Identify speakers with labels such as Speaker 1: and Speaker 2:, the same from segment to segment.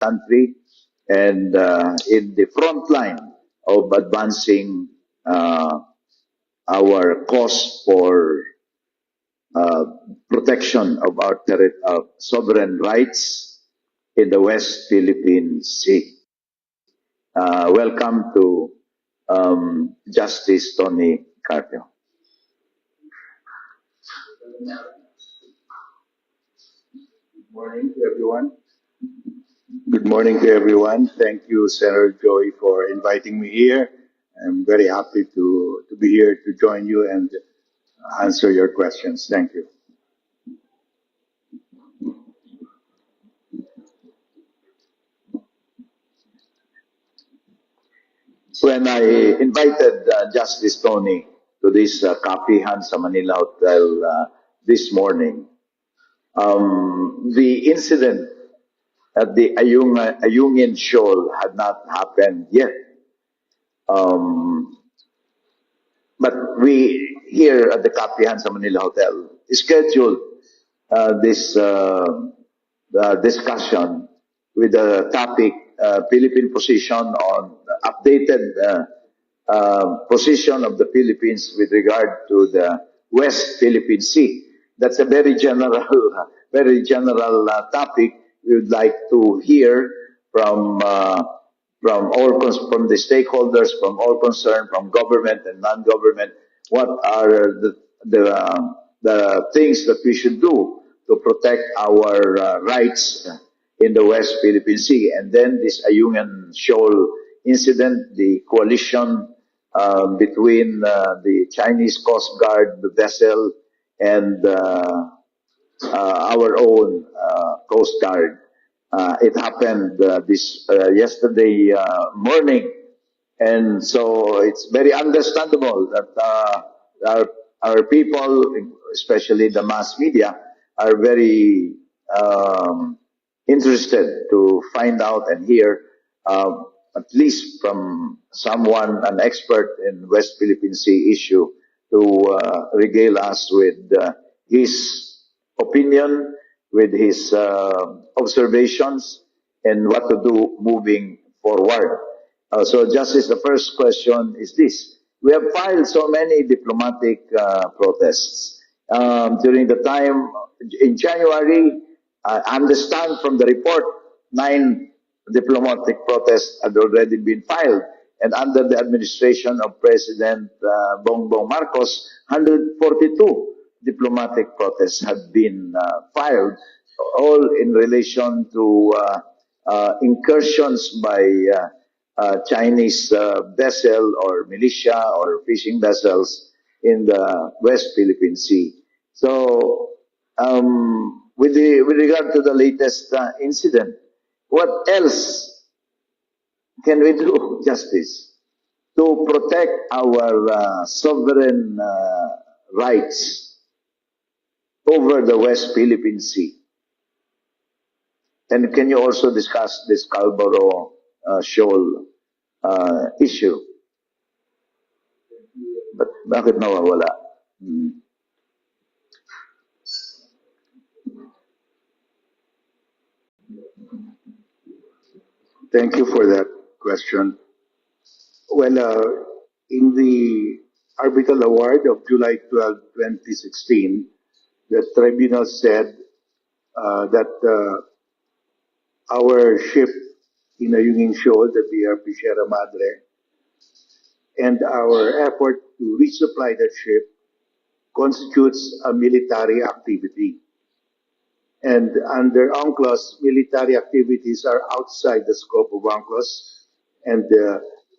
Speaker 1: country and in the front line of advancing our cause for protection of our sovereign rights in the West Philippine Sea. Welcome to Justice Tony Carpio. Good morning to everyone. Good morning to everyone. Thank you, Senator Joy, for inviting me here. I'm very happy to be here to join you and answer your questions. Thank you. When I invited Justice Tony to this Kapihan sa Manila hotel this morning, the incident at the Ayungin Shoal had not happened yet. But we here at the Kapihan sa Manila hotel scheduled this discussion with the topic Philippine position on updated position of the Philippines with regard to the West Philippine Sea. That's a very general topic. We would like to hear from the stakeholders, from all concerned, from government and non-government, what are the things that we should do to protect our rights in the West Philippine Sea. And then this Ayungin Shoal incident, the coalition between the Chinese Coast Guard vessel and our own Coast Guard. It happened yesterday morning, and so it's very understandable that our people, especially the mass media, are very interested to find out and hear, at least from someone, an expert in West Philippine Sea issue, to regale us with his opinion, with his observations, and what to do moving forward. So, Justice, the first question is this. We have filed so many diplomatic protests. During the time in January, I understand from the report, 9 diplomatic protests had already been filed. And under the administration of President Bongbong Marcos, 142 diplomatic protests had been filed, all in relation to incursions by Chinese vessel or militia or fishing vessels in the West Philippine Sea. So, with regard to the latest incident, what else can we do, Justice, to protect our sovereign rights over the West Philippine Sea? And can you also discuss this Scarborough Shoal issue? But bakit nawawala? Thank you for that question. Well, in the arbitral award of July 12, 2016, the tribunal said that our ship in Ayungin Shoal, the BRP Sierra Madre, and our effort to resupply that ship constitutes a military activity. And under UNCLOS, military activities are outside the scope of UNCLOS and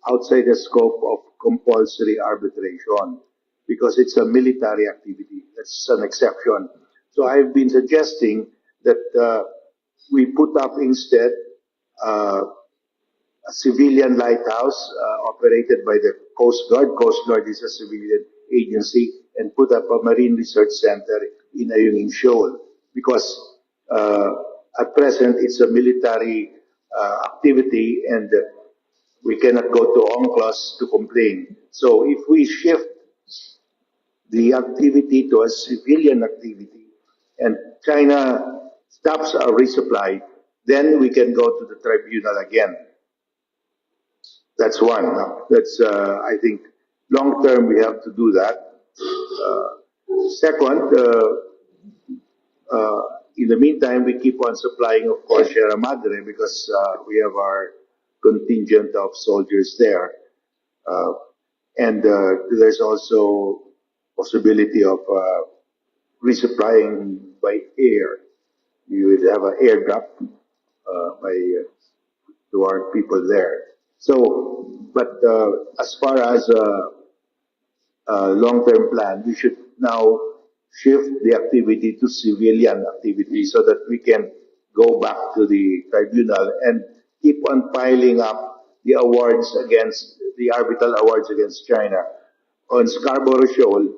Speaker 1: outside the scope of compulsory arbitration because it's a military activity. That's an exception. So I've been suggesting that we put up instead a civilian lighthouse operated by the Coast Guard. Coast Guard is a civilian agency, and put up a marine research center in Ayungin Shoal because at present it's a military activity and we cannot go to UNCLOS to complain. So if we shift the activity to a civilian activity and China stops our resupply, then we can go to the tribunal again. That's one. That's, I think, long term we have to do that. Second, in the meantime, we keep on supplying, of course, Sierra Madre because we have our contingent of soldiers there. And there's also possibility of resupplying by air. You would have an airdrop to our people there. So, but as far as long-term plan, we should now shift the activity to civilian activity so that we can go back to the tribunal and keep on piling up the awards against the arbitral awards against China. On Scarborough Shoal,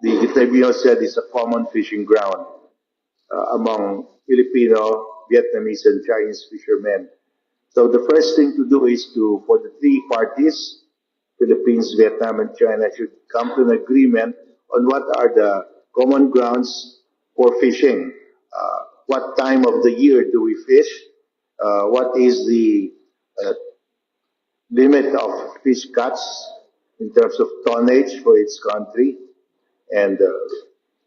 Speaker 1: the tribunal said it's a common fishing ground among Filipino, Vietnamese, and Chinese fishermen. So the first thing to do is for the three parties, Philippines, Vietnam, and China, should come to an agreement on what are the common grounds for fishing. What time of the year do we fish? What is the limit of fish catch in terms of tonnage for each country? And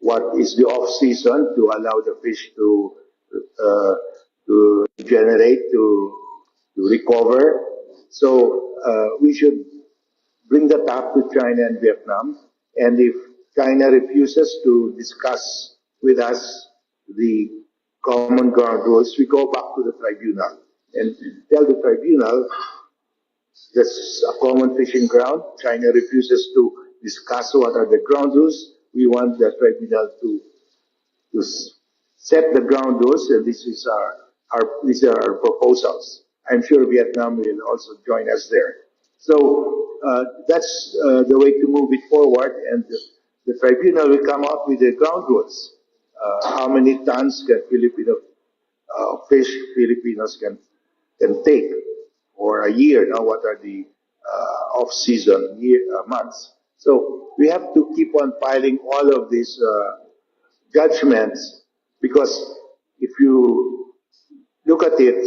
Speaker 1: what is the off season to allow the fish to generate, to recover? So we should bring that up to China and Vietnam. And if China refuses to discuss with us the common ground rules, we go back to the tribunal and tell the tribunal that's a common fishing ground. China refuses to discuss what are the ground rules. We want the tribunal to set the ground rules, and these are our proposals. I'm sure Vietnam will also join us there. So that's the way to move it forward, and the tribunal will come up with the ground rules. How many tons can fish Filipinos can take for a year? Now, what are the off-season months? So we have to keep on piling all of these judgments, because if you look at it,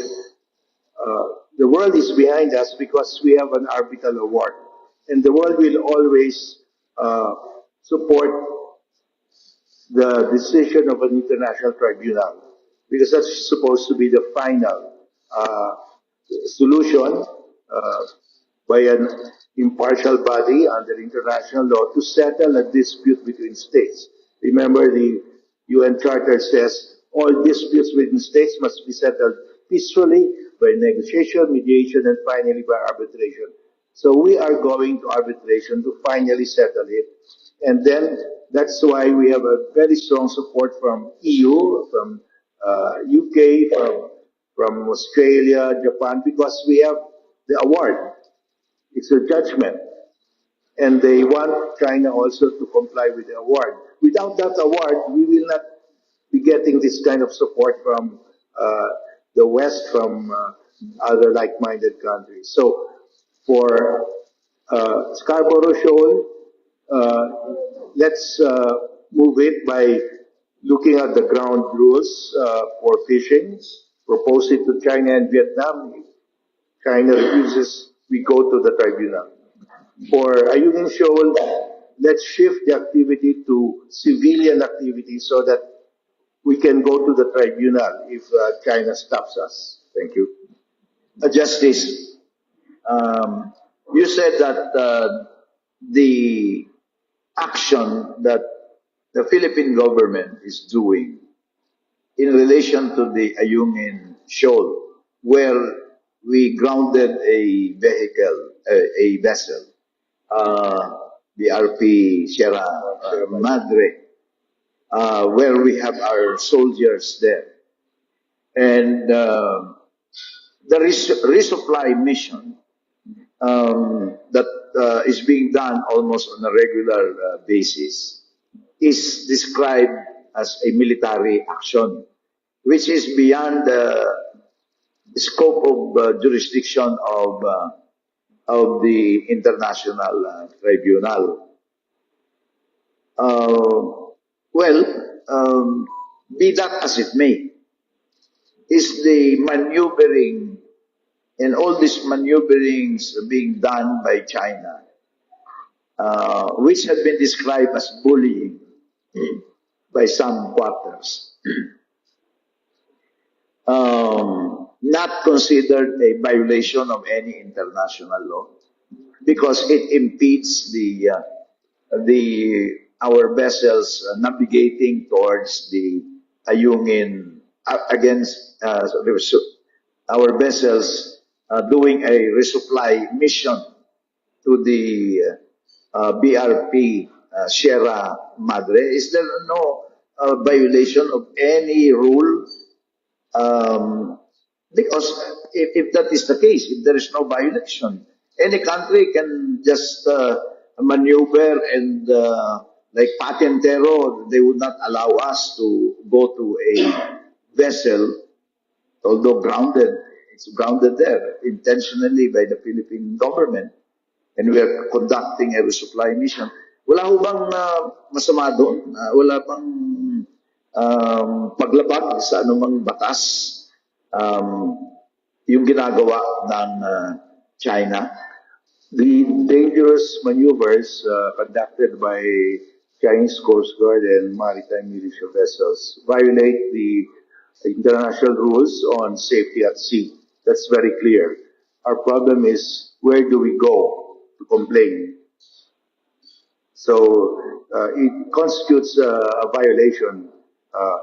Speaker 1: the world is behind us because we have an arbitral award. And the world will always support the decision of an international tribunal, because that's supposed to be the final solution by an impartial body under international law to settle a dispute between states. Remember, the UN Charter says all disputes within states must be settled peacefully by negotiation, mediation, and finally by arbitration. So we are going to arbitration to finally settle it. And then that's why we have a very strong support from EU, from UK, from Australia, Japan, because we have the award. It's a judgment. And they want China also to comply with the award. Without that award, we will not be getting this kind of support from the West, from other like-minded countries. So for Scarborough Shoal, let's move it by looking at the ground rules for fishing, propose it to China and Vietnam. If China refuses, we go to the tribunal. For Ayungin Shoal, let's shift the activity to civilian activity so that we can go to the tribunal if China stops us. Thank you.
Speaker 2: Justice, you said that the action that the Philippine government is doing in relation to the Ayungin Shoal, where we grounded a vehicle, a vessel, the RP Sierra Madre, where we have our soldiers there. And the resupply mission that is being done almost on a regular basis is described as a military action, which is beyond the scope of jurisdiction of the international tribunal. Well, Be that as it may, is the maneuvering and all these maneuverings being done by China, which had been described as bullying by some quarters, not considered a violation of any international law because it impedes the our vessels navigating towards the Ayungin against our vessels doing a resupply mission to the BRP Sierra Madre. Is there no violation of any rule? Because if that is the case, if there is no violation, any country can just maneuver and like Patentero, they would not allow us to go to a vessel, although grounded. It's grounded there intentionally by the Philippine government, and we are conducting a resupply mission. Wala ho bang masama doon? Wala bang paglabag sa anumang batas um, yung ginagawa ng China?
Speaker 1: The dangerous maneuvers conducted by Chinese Coast Guard and maritime militia vessels violate the international rules on safety at sea. That's very clear. Our problem is, where do we go to complain? So it constitutes a violation. Uh,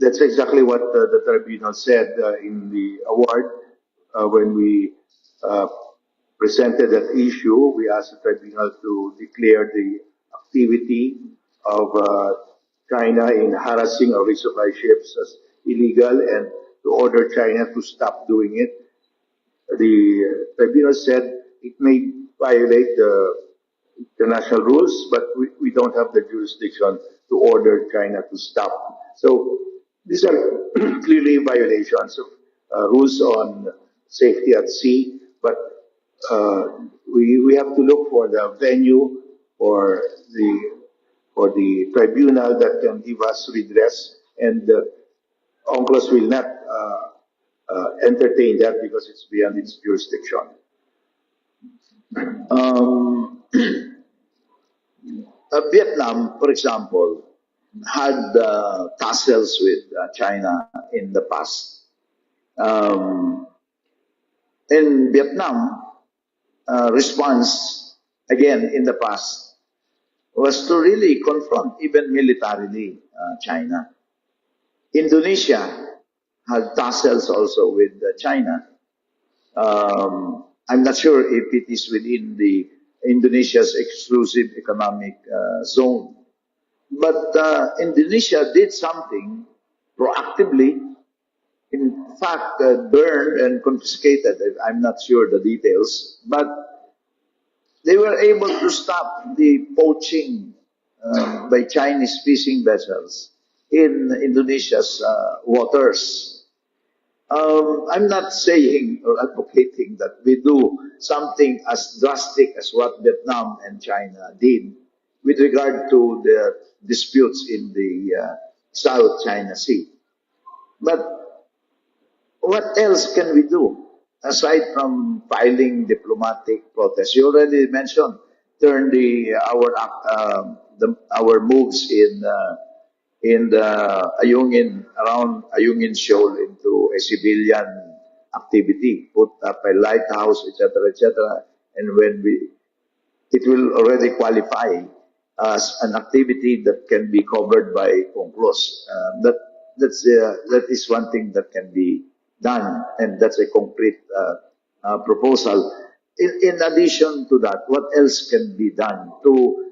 Speaker 1: that's exactly what the tribunal said in the award when we uh, presented that issue. We asked the tribunal to declare the activity of China in harassing our resupply ships as illegal and to order China to stop doing it. The tribunal said it may violate the international rules, but we don't have the jurisdiction to order China to stop. So these are clearly violations of rules on safety at sea, but uh, we have to look for the venue or the tribunal that can give us redress, and UNCLOS will not entertain that because it's beyond its jurisdiction.
Speaker 2: Um, Vietnam, for example, had tussles with China in the past. Um, in Vietnam, response again in the past was to really confront even militarily China. Indonesia had tussles also with China. I'm not sure if it is within the Indonesia's exclusive economic zone, but Indonesia did something proactively. In fact, burned and confiscated. I'm not sure the details, but they were able to stop the poaching by Chinese fishing vessels in Indonesia's waters. I'm not saying or advocating that we do something as drastic as what Vietnam and China did with regard to the disputes in the South China Sea. But what else can we do aside from filing diplomatic protests? You already mentioned turn our moves in the Ayungin, around Ayungin Shoal into a civilian activity, put up a lighthouse, etc., etc. And when it will already qualify as an activity that can be covered by UNCLOS. That is one thing that can be done, and that's a concrete proposal. In addition to that, what else can be done to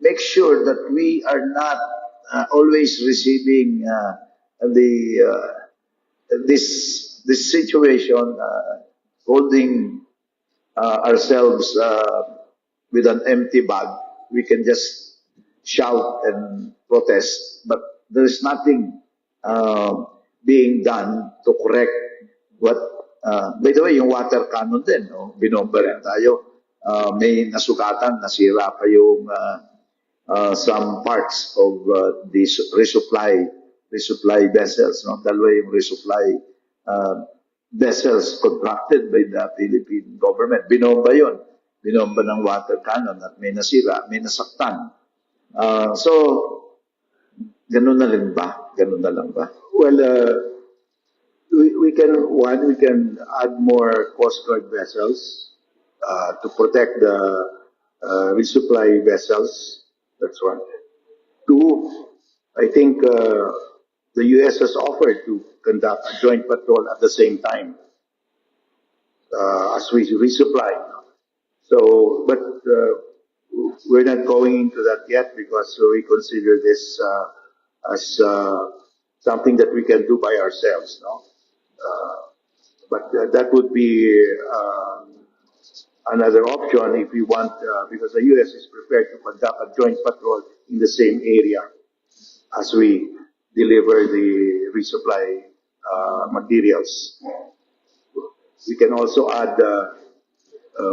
Speaker 2: make sure that we are not always receiving this situation, holding ourselves with an empty bag? We can just shout and protest, but there is nothing being done to correct what. By the way, yung water cannon din, no? Binomba rin tayo. May nasugatan, nasira pa yung some parts of the resupply vessels. No? Dalawa yung resupply uh, vessels contracted by the Philippine government. Binomba yun. Binomba ng water cannon at may nasira, may nasaktan. So, ganun na rin ba? Ganun na lang ba?
Speaker 1: Well, we can add more Coast Guard vessels to protect the resupply vessels. That's one. Two, I think the U.S. has offered to conduct a joint patrol at the same time as we resupply. So, but we're not going into that yet because we consider this as something that we can do by ourselves. No? But that would be another option if we want, because the U.S. is prepared to conduct a joint patrol in the same area as we deliver the resupply materials. We can also add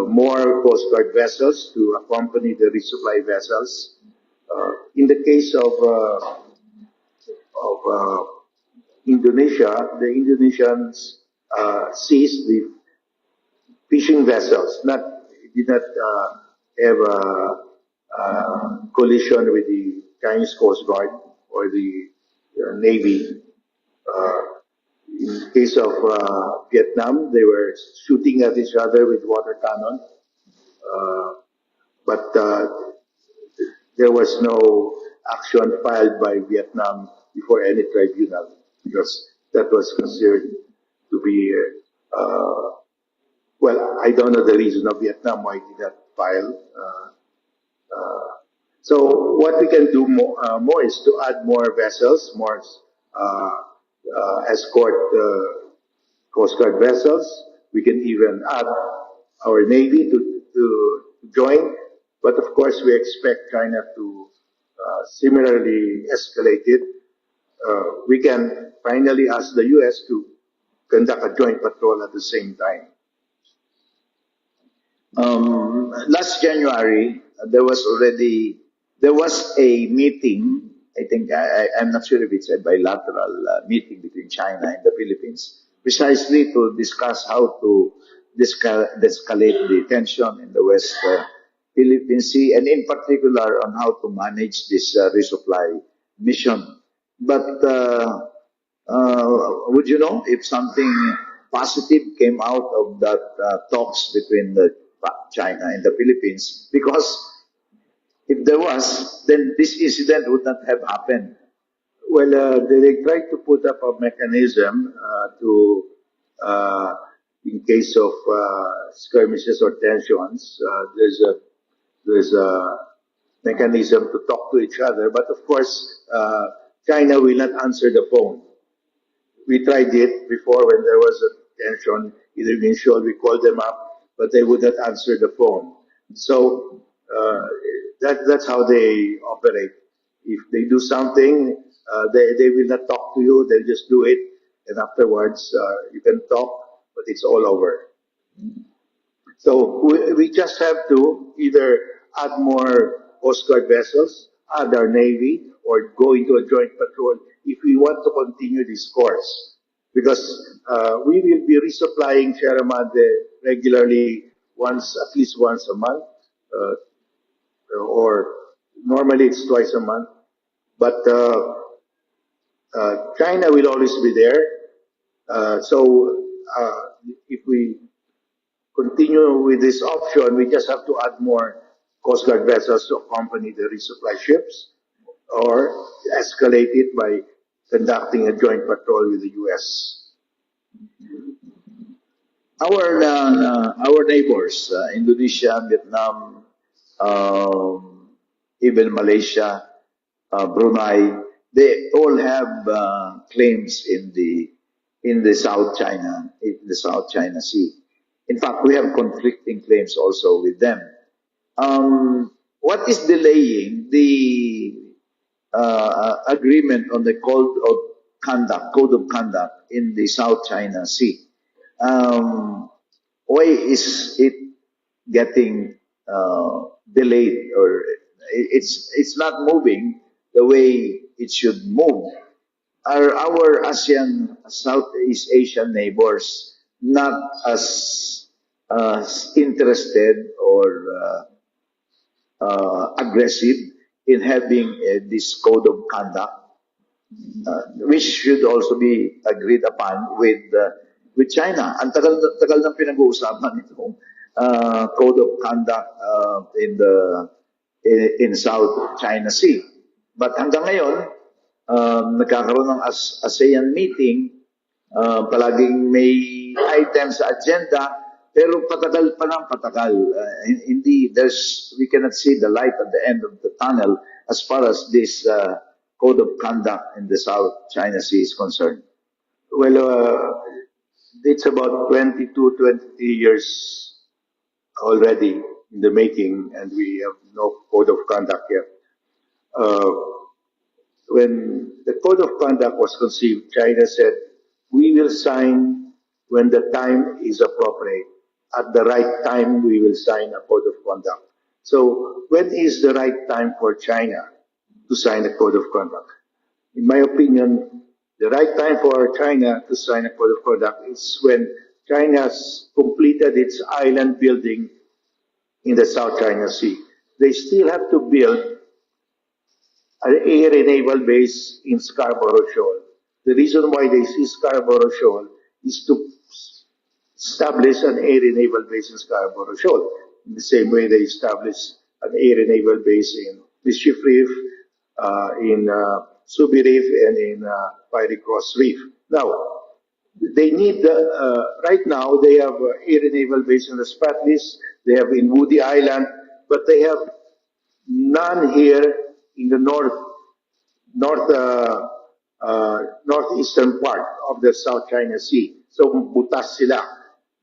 Speaker 1: more Coast Guard vessels to accompany the resupply vessels. In the case of Indonesia, the Indonesians seized the fishing vessels. Did not have a collision with the Chinese Coast Guard or the Navy. In case of Vietnam, they were shooting at each other with water cannon, but there was no action filed by Vietnam before any tribunal because that was considered to be, well, I don't know the reason of Vietnam why did not file. So what we can do more is to add more vessels, more escort Coast Guard vessels. We can even add our Navy to join. But of course, we expect China to similarly escalate it. We can finally ask the U.S. to conduct a joint patrol at the same time.
Speaker 2: Last January, there was a meeting. I think I'm not sure if it's a bilateral meeting between China and the Philippines, precisely to discuss how to de-escalate the tension in the West Philippine Sea, and in particular on how to manage this resupply mission. But would you know if something positive came out of that talks between China and the Philippines? Because if there was, then this incident would not have happened.
Speaker 1: Well, they tried to put up a mechanism in case of skirmishes or tensions. There's a mechanism to talk to each other, but of course, China will not answer the phone. We tried it before when there was a tension, either mutual, we called them up, but they would not answer the phone. So that's how they operate. If they do something, they will not talk to you, they'll just do it, and afterwards you can talk, but it's all over. So we just have to either add more Coast Guard vessels, add our Navy, or go into a joint patrol if we want to continue this course. Because we will be resupplying Sierra Madre regularly at least once a month, or normally it's twice a month. But China will always be there. So if we continue with this option, we just have to add more Coast Guard vessels to accompany the resupply ships or escalate it by conducting a joint patrol with the U.S.
Speaker 2: Our neighbors, Indonesia, Vietnam, even Malaysia, Brunei, they all have claims in the South China Sea. In fact, we have conflicting claims also with them. What is delaying the agreement on the code of conduct in the South China Sea? Why is it getting delayed, or It's not moving the way it should move. Are our ASEAN, Southeast Asian neighbors not as interested or aggressive in having this code of conduct, which should also be agreed upon with China? Ang tagal ng pinag-uusapan itong code of conduct in South China Sea. But hanggang ngayon, nagkakaroon ng ASEAN meeting, palaging may items sa agenda, pero patagal pa ng patagal. Hindi, we cannot see the light at the end of the tunnel as far as this code of conduct in the South China Sea is concerned.
Speaker 1: Well, it's about 22, 23 years already in the making, and we have no code of conduct yet. When the code of conduct was conceived, China said, we will sign when the time is appropriate. At the right time, we will sign a code of conduct. So when is the right time for China to sign a code of conduct? In my opinion, the right time for China to sign a code of conduct is when China has completed its island building in the South China Sea. They still have to build an air and naval base in Scarborough Shoal. The reason why they see Scarborough Shoal is to establish an air and naval base in Scarborough Shoal. In the same way they established an air and naval base in Mischief Reef, in Subi Reef, and in Fiery Cross Reef. Now, they need, right now, they have air and naval base in the Spratlys, they have in Woody Island, but they have none here in the northeastern part of the South China Sea. So, butas sila.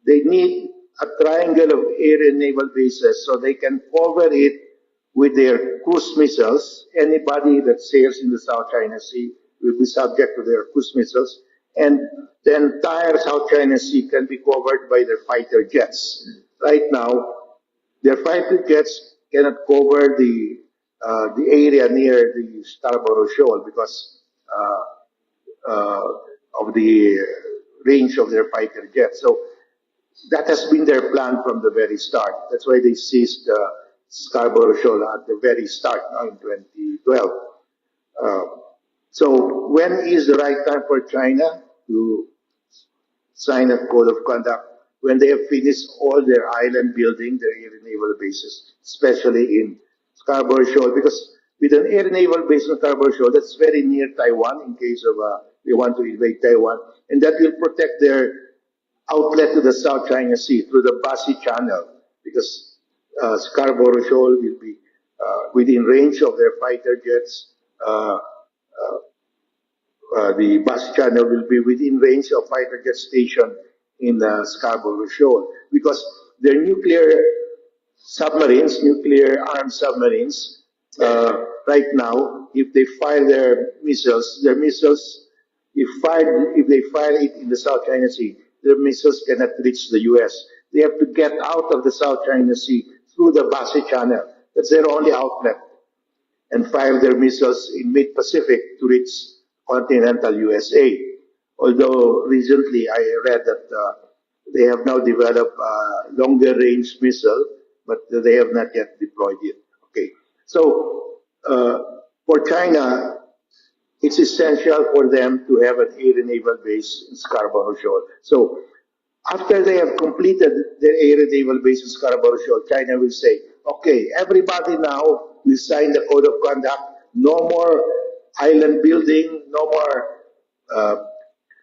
Speaker 1: They need a triangle of air and naval bases so they can cover it with their cruise missiles. Anybody that sails in the South China Sea will be subject to their cruise missiles. And the entire South China Sea can be covered by their fighter jets. Right now, their fighter jets cannot cover the area near the Scarborough Shoal because of the range of their fighter jets. So that has been their plan from the very start. That's why they seized Scarborough Shoal at the very start in 2012. So when is the right time for China to sign a code of conduct? When they have finished all their island building, their air and naval bases, especially in Scarborough Shoal, because with an air and naval base in Scarborough Shoal, that's very near Taiwan in case of they want to invade Taiwan, and that will protect their outlet to the South China Sea through the Basi Channel, because Scarborough Shoal will be within range of their fighter jets. The Basi Channel will be within range of fighter jet station in the Scarborough Shoal, because their nuclear submarines, nuclear armed submarines, right now, if they fire their missiles, if they fire it in the South China Sea, their missiles cannot reach the U.S. They have to get out of the South China Sea through the Basi Channel. That's their only outlet, and fire their missiles in mid-Pacific to reach continental USA. Although recently I read that they have now developed a longer range missile, but they have not yet deployed it. Okay, so for China, it's essential for them to have an air and naval base in Scarborough Shoal. So after they have completed their air and naval base in Scarborough Shoal, China will say, okay, everybody now will sign the code of conduct. No more island building, no more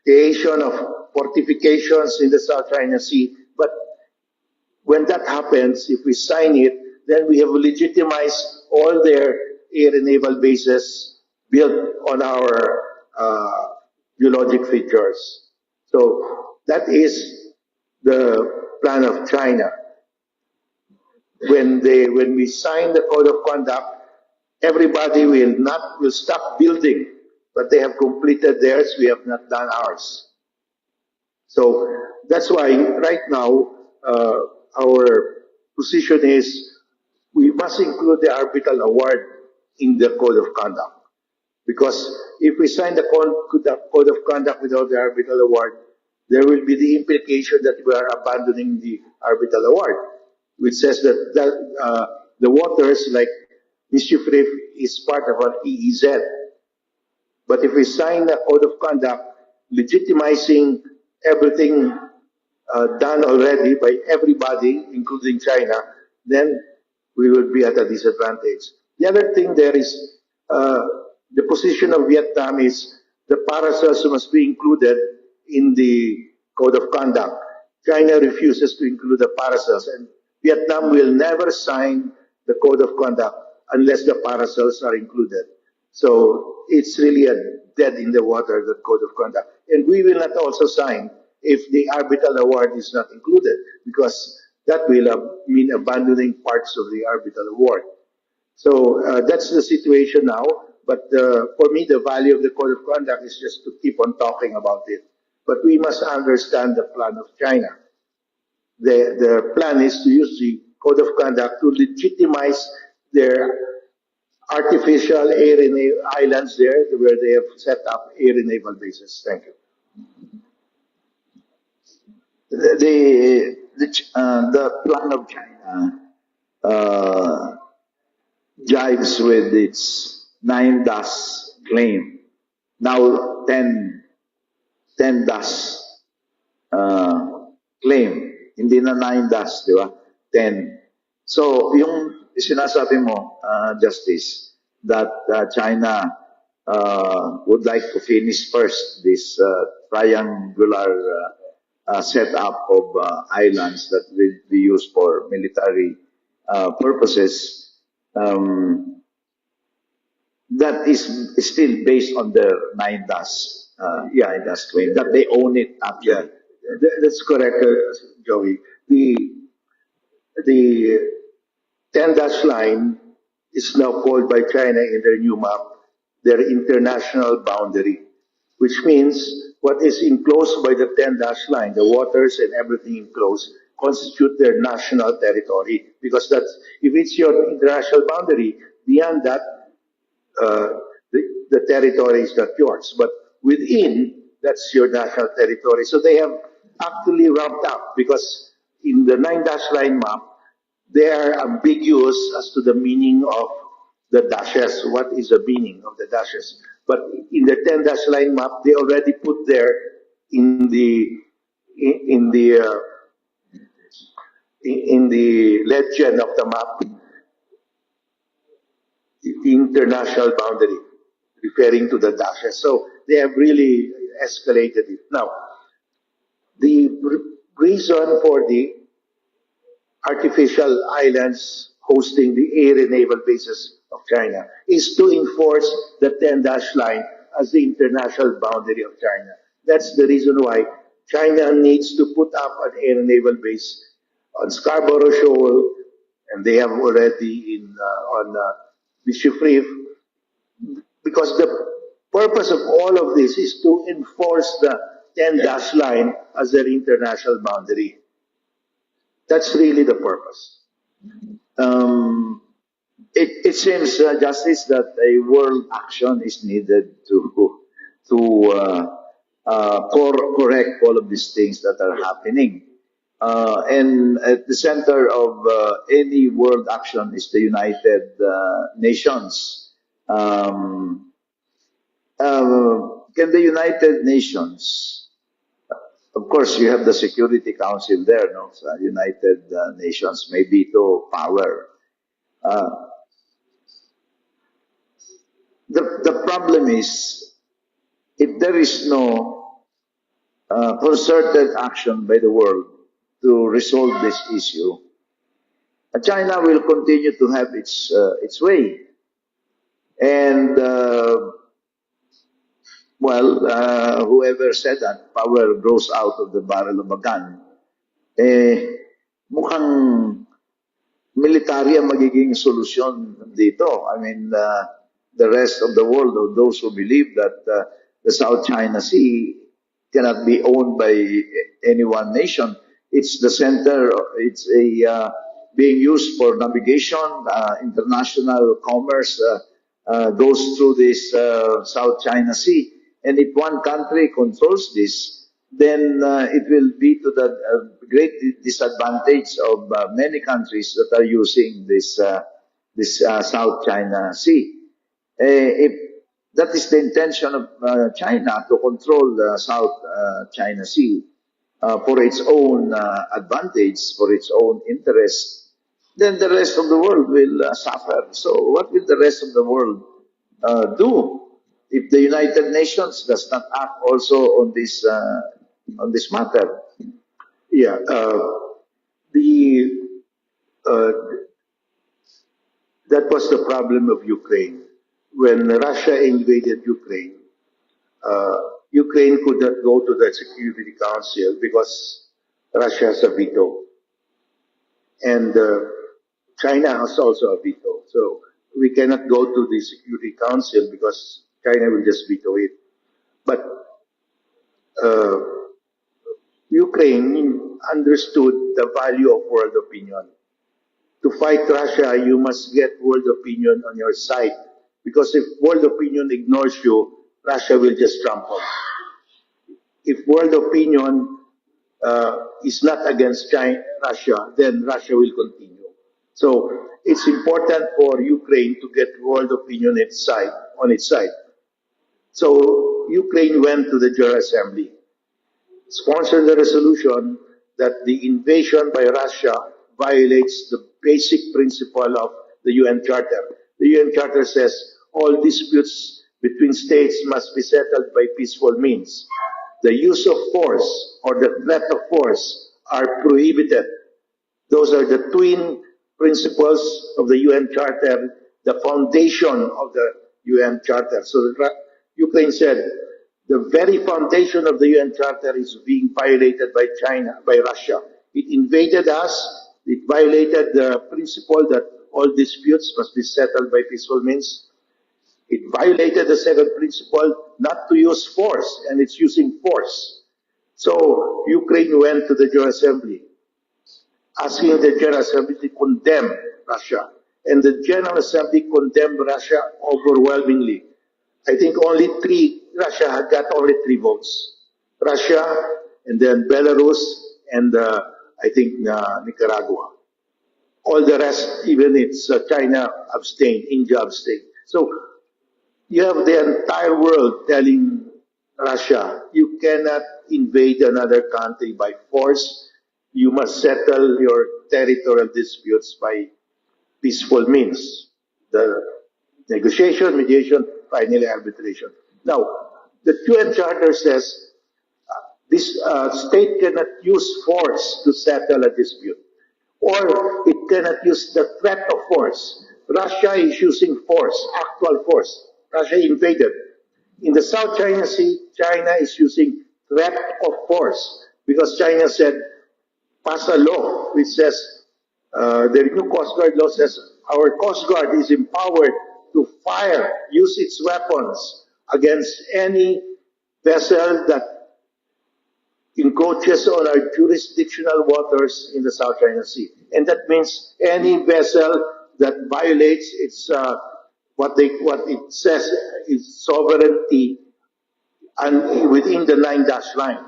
Speaker 1: creation of fortifications in the South China Sea. But when that happens, if we sign it, then we have legitimized all their air and naval bases built on our geologic features. So that is the plan of China. When we sign the code of conduct, everybody will stop building, but they have completed theirs. We have not done ours. So that's why right now our position is we must include the arbitral award in the code of conduct. Because if we sign the code of conduct without the arbitral award, there will be the implication that we are abandoning the arbitral award, which says that the waters, like mischief reef, is part of an EEZ. But if we sign a code of conduct legitimizing everything done already by everybody, including China, then we will be at a disadvantage. The other thing there is the position of Vietnam is the paracels must be included in the code of conduct. China refuses to include the paracels, and Vietnam will never sign the code of conduct unless the paracels are included. So it's really a dead in the water, the code of conduct. And we will not also sign if the arbitral award is not included, because that will mean abandoning parts of the arbitral award. So that's the situation now. But for me, the value of the code of conduct is just to keep on talking about it. But we must understand the plan of China. The plan is to use the code of conduct to legitimize their artificial air and islands there, where they have set up air and naval bases. Thank you.
Speaker 2: The plan of China jives with its 9 DAS claim. Now 10 DAS claim. Hindi na 9 DAS, di ba? 10. So, yung sinasabi mo, Justice, that China would like to finish first this triangular setup of islands that will be used for military purposes. That is still based on the 9 DAS, DAS claim, that they own it actually.
Speaker 1: Yeah, that's correct, Joey. The 10 line is now called by China in their new map their international boundary, which means what is enclosed by the 10 line, the waters and everything enclosed, constitute their national territory. Because that's, if it's your international boundary, beyond that, the territory is not yours. But within, that's your national territory. So they have actually ramped up, because in the 9 line map, they are ambiguous as to the meaning of the dashes. What is the meaning of the dashes? But in the 10 line map, they already put there in the legend of the map the international boundary, referring to the dashes. So they have really escalated it. Now, the reason for the artificial islands hosting the air and naval bases of China is to enforce the 10 line as the international boundary of China. That's the reason why China needs to put up an air and naval base on Scarborough Shoal, and they have already on Mischief Reef, because the purpose of all of this is to enforce the 10 line as their international boundary. That's really the purpose.
Speaker 2: It seems, Justice, that a world action is needed to correct all of these things that are happening. And at the center of any world action is the United Nations. Can the United Nations, of course, you have the Security Council there, no? So United Nations may veto power. The problem is, if there is no concerted action by the world to resolve this issue, China will continue to have its way. And whoever said that power grows out of the barrel of a gun, mukhang military ang magiging solusyon dito. I mean, the rest of the world, or those who believe that the South China Sea cannot be owned by any one nation, it's the center, it's a being used for navigation, international commerce goes through this South China Sea. And if one country controls this, then it will be to the great disadvantage of many countries that are using this South China Sea. If that is the intention of China to control the South China Sea for its own advantage, for its own interest, then the rest of the world will suffer. So, what will the rest of the world do if the United Nations does not act also on this matter?
Speaker 1: Yeah, the uh, that was the problem of Ukraine. When Russia invaded Ukraine, Ukraine could not go to the Security Council because Russia has a veto, and China has also a veto. So we cannot go to the Security Council because China will just veto it. But uh, Ukraine understood the value of world opinion. To fight Russia, you must get world opinion on your side. Because if world opinion ignores you, Russia will just trample. If world opinion is not against China, Russia, then Russia will continue. So it's important for Ukraine to get world opinion on its side. So Ukraine went to the General Assembly, sponsored the resolution that the invasion by Russia violates the basic principle of the UN Charter. The UN Charter says all disputes between states must be settled by peaceful means. The use of force or the threat of force are prohibited. Those are the twin principles of the UN Charter, the foundation of the UN Charter. So Ukraine said the very foundation of the UN Charter is being violated by China, by Russia. It invaded us. It violated the principle that all disputes must be settled by peaceful means. It violated the second principle, not to use force, and it's using force. So Ukraine went to the General Assembly, asking the General Assembly to condemn Russia. And the General Assembly condemned Russia overwhelmingly. I think Russia had got only three votes. Russia, and then Belarus, and I think Nicaragua. All the rest, even it's China abstained, India abstained. So you have the entire world telling Russia, you cannot invade another country by force. You must settle your territorial disputes by peaceful means. The negotiation, mediation, finally arbitration. Now, the UN Charter says this state cannot use force to settle a dispute, or it cannot use the threat of force. Russia is using force, actual force. Russia invaded. In the South China Sea, China is using threat of force because China said, pass a law which says, the new Coast Guard law says, our Coast Guard is empowered to use its weapons against any vessel that encroaches on our jurisdictional waters in the South China Sea. And that means any vessel that violates its what it says is sovereignty and within the 9-dash line.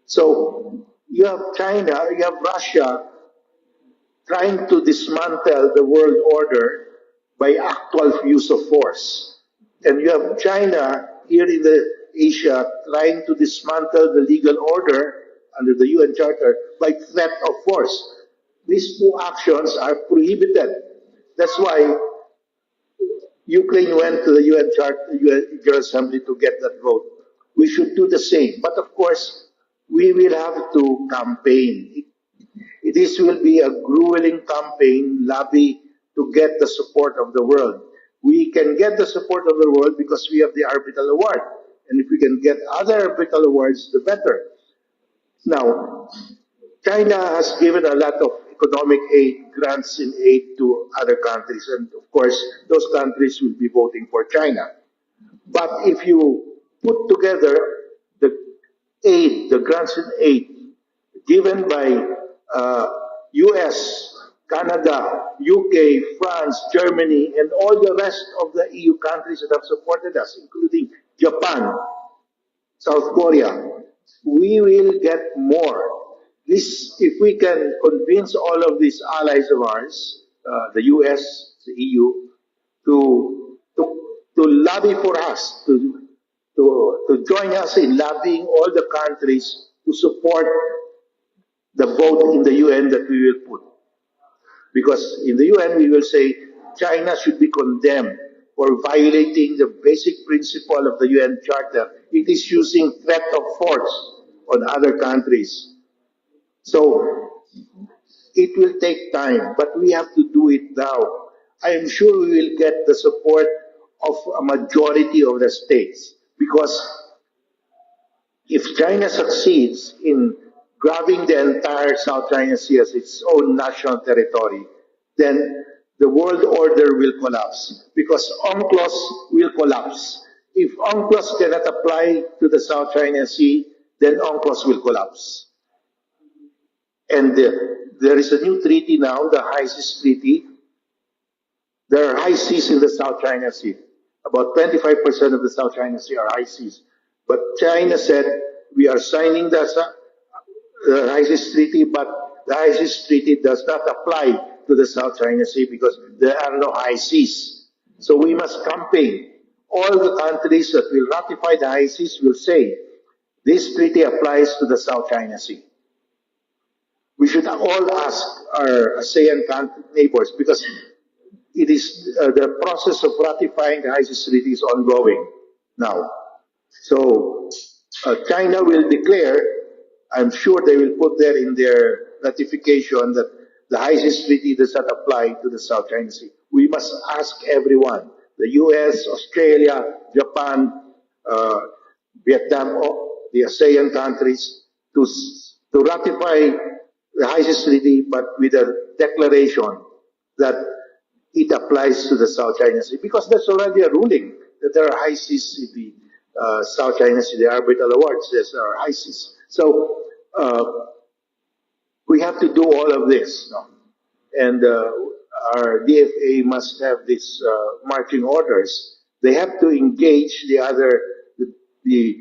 Speaker 1: So you have China, you have Russia trying to dismantle the world order by actual use of force. And you have China here in Asia trying to dismantle the legal order under the UN Charter by threat of force. These two actions are prohibited. That's why Ukraine went to the UN Charter, UN General Assembly to get that vote. We should do the same. But of course, we will have to campaign. This will be a grueling campaign, lobby, to get the support of the world. We can get the support of the world because we have the Arbitral Award. And if we can get other Arbitral Awards, the better. Now, China has given a lot of economic aid, grants in aid to other countries. And of course, those countries will be voting for China. But if you put together the aid, the grants in aid given by U.S. Canada, UK, France, Germany, and all the rest of the EU countries that have supported us, including Japan, South Korea, we will get more. This, if we can convince all of these allies of ours, the US, the EU, to lobby for us, to join us in lobbying all the countries to support the vote in the UN that we will put. Because in the UN, we will say China should be condemned for violating the basic principle of the UN Charter. It is using threat of force on other countries. So it will take time, but we have to do it now. I am sure we will get the support of a majority of the states because if China succeeds in grabbing the entire South China Sea as its own national territory, then the world order will collapse because UNCLOS will collapse. If UNCLOS cannot apply to the South China Sea, then UNCLOS will collapse. And there is a new treaty now, the High Seas Treaty. There are high seas in the South China Sea. About 25% of the South China Sea are high seas. But China said, we are signing the High Seas Treaty, but the High Seas Treaty does not apply to the South China Sea because there are no high seas. So we must campaign. All the countries that will ratify the high seas will say, this treaty applies to the South China Sea. We should all ask our ASEAN neighbors because it is the process of ratifying the High Seas Treaty is ongoing now. So China will declare, I'm sure they will put there in their ratification that the High Seas Treaty does not apply to the South China Sea. We must ask everyone, the US, Australia, Japan, Vietnam, the ASEAN countries, to ratify the High Seas Treaty, but with a declaration that it applies to the South China Sea, because there's already a ruling that there are high seas in the South China Sea. The arbitral awards says there are high seas. So we have to do all of this, no? And our DFA must have these marching orders. They have to engage the other the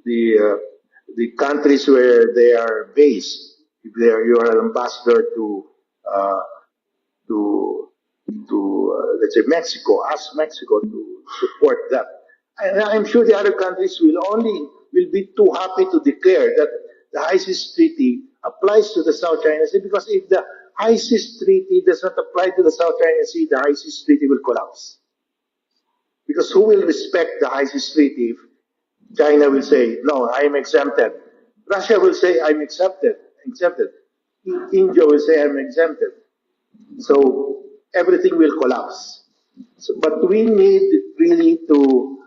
Speaker 1: the countries where they are based. If they are, you are an ambassador let's say Mexico, ask Mexico to support that. And I'm sure the other countries will be too happy to declare that the High Seas Treaty applies to the South China Sea, because if the High Seas Treaty does not apply to the South China Sea, the High Seas Treaty will collapse. Because who will respect the High Seas Treaty if China will say, no, I am exempted. Russia will say, I'm exempted. India will say, I'm exempted. So everything will collapse. So, but we need really to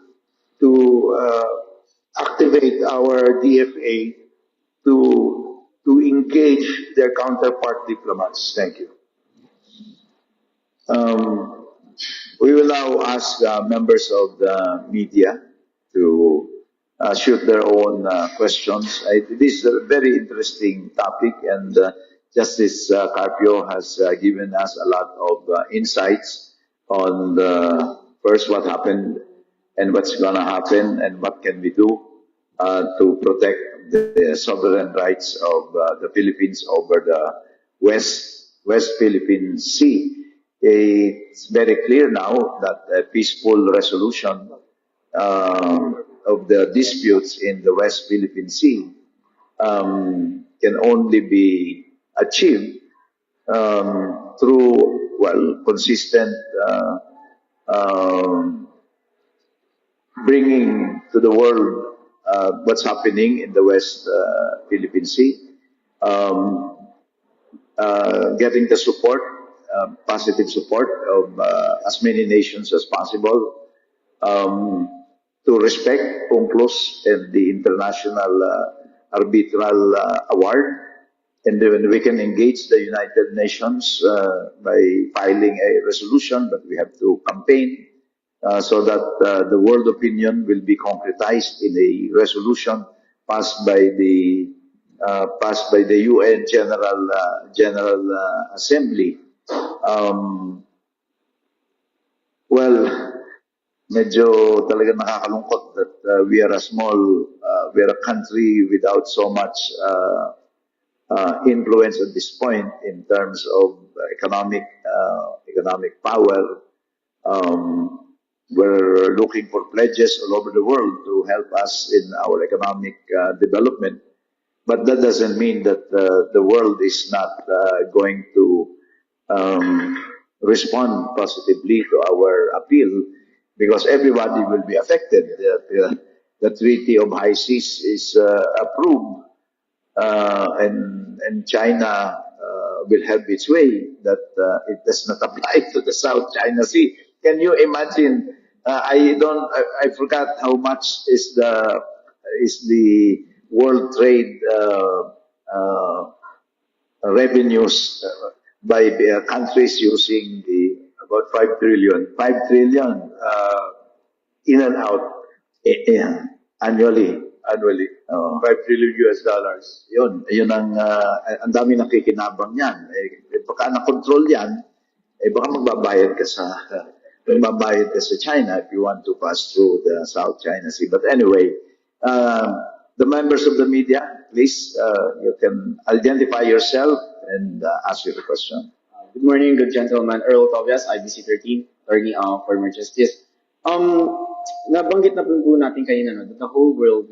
Speaker 1: activate our DFA to engage their counterpart diplomats. Thank you.
Speaker 2: We will now ask members of the media to shoot their own questions. This is a very interesting topic, and Justice Carpio has given us a lot of insights on first what happened and what's going to happen and what can we do to protect the sovereign rights of the Philippines over the West Philippine Sea. It's very clear now that a peaceful resolution of the disputes in the West Philippine Sea can only be achieved through, consistent bringing to the world what's happening in the West Philippine Sea, getting the support, positive support of as many nations as possible, to respect UNCLOS and the international arbitral award. And then we can engage the United Nations by filing a resolution, but we have to campaign so that the world opinion will be concretized in a resolution passed by the passed by the UN General Assembly. Well, medyo talaga nakakalungkot that we are a country without so much influence at this point in terms of economic power. We're looking for pledges all over the world to help us in our economic development. But that doesn't mean that the world is not going to respond positively to our appeal because everybody will be affected. The Treaty of High Seas is approved and China will have its way that it does not apply to the South China Sea. Can you imagine? I forgot how much is the world trade revenues by countries using the about 5 trillion in and out annually. 5 trillion US dollars. Yun ang dami nakikinabang yan. Pagka na-control yan, baka magbabayad ka sa China if you want to pass through the South China Sea. But anyway, the members of the media, please, you can identify yourself and ask your question.
Speaker 3: Good morning, good gentlemen. Earl Tobias, IBC 13, attorney former justice. Nabanggit na po natin kanina that the whole world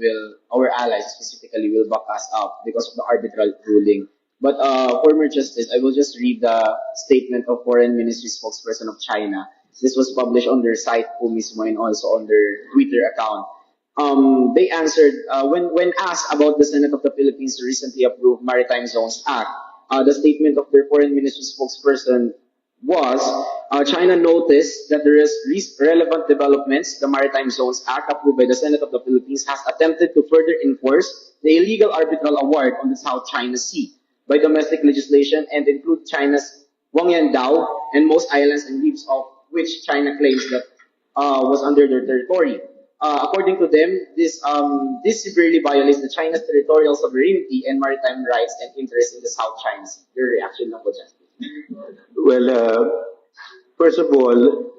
Speaker 3: our allies specifically, will back us up because of the arbitral ruling. But former justice, I will just read the statement of Foreign Ministry spokesperson of China. This was published on their site po mismo and also on their Twitter account. They answered when asked about the Senate of the Philippines recently approved Maritime Zones Act. The statement of their foreign ministry spokesperson was China noticed that there is relevant developments. The Maritime Zones Act approved by the Senate of the Philippines has attempted to further enforce the illegal arbitral award on the South China Sea by domestic legislation and include China's Wangyandao and most islands and reefs of which China claims that was under their territory. According to them, this severely violates the China's territorial sovereignty and maritime rights and interests in the South China Sea. Your reaction, Dr. Justice?
Speaker 1: Well, first of all,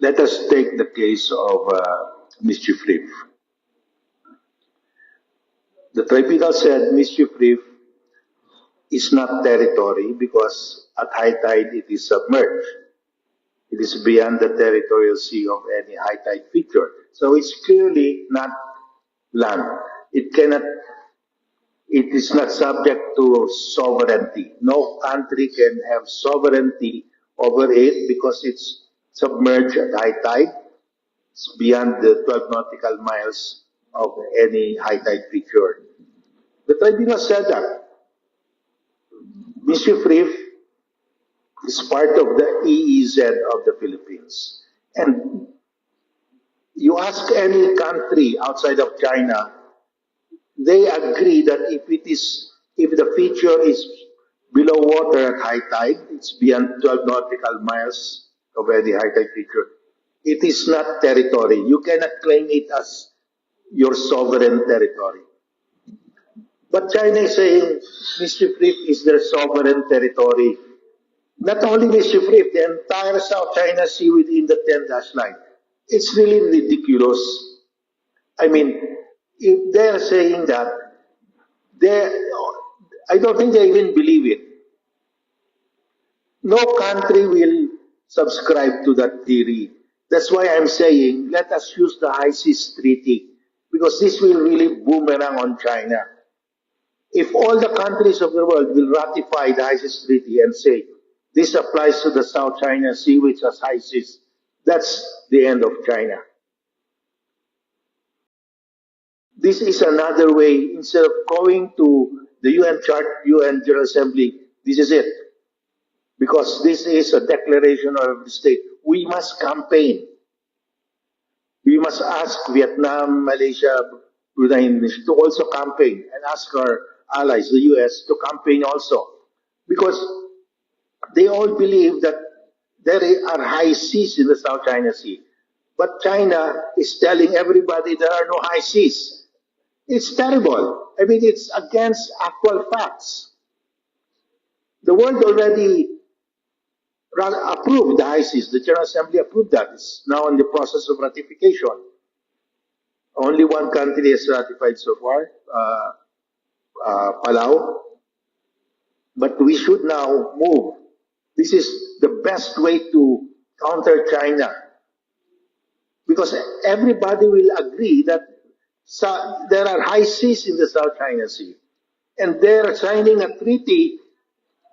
Speaker 1: let us take the case of mischief reef. The tribunal said mischief reef is not territory because at high tide it is submerged. It is beyond the territorial sea of any high tide feature. So it's clearly not land. It is not subject to sovereignty. No country can have sovereignty over it because it's submerged at high tide. It's beyond the 12 nautical miles of any high tide feature. The tribunal said that Mischief Reef is part of the EEZ of the Philippines. And you ask any country outside of China, they agree that if the feature is below water at high tide, it's beyond 12 nautical miles of any high tide feature, it is not territory. You cannot claim it as your sovereign territory. But China is saying Mischief Reef is their sovereign territory. Not only Mischief Reef, the entire South China Sea within the 10-dash line. It's really ridiculous. I mean, if they're saying that, I don't think they even believe it. No country will subscribe to that theory. That's why I'm saying, let us use the High Seas Treaty, because this will really boomerang on China. If all the countries of the world will ratify the High Seas Treaty and say, this applies to the South China Sea, which has high seas, that's the end of China. This is another way, instead of going to the UN General Assembly, this is it. Because this is a declaration of the state. We must campaign. We must ask Vietnam, Malaysia, Brunei, Indonesia to also campaign and ask our allies, the US, to campaign also. Because they all believe that there are high seas in the South China Sea. But China is telling everybody there are no high seas. It's terrible. I mean, it's against actual facts. The world already approved the ISIS. The General Assembly approved that. It's now in the process of ratification. Only one country has ratified so far, Palau. But we should now move. This is the best way to counter China. Because everybody will agree that there are high seas in the South China Sea. And they're signing a treaty.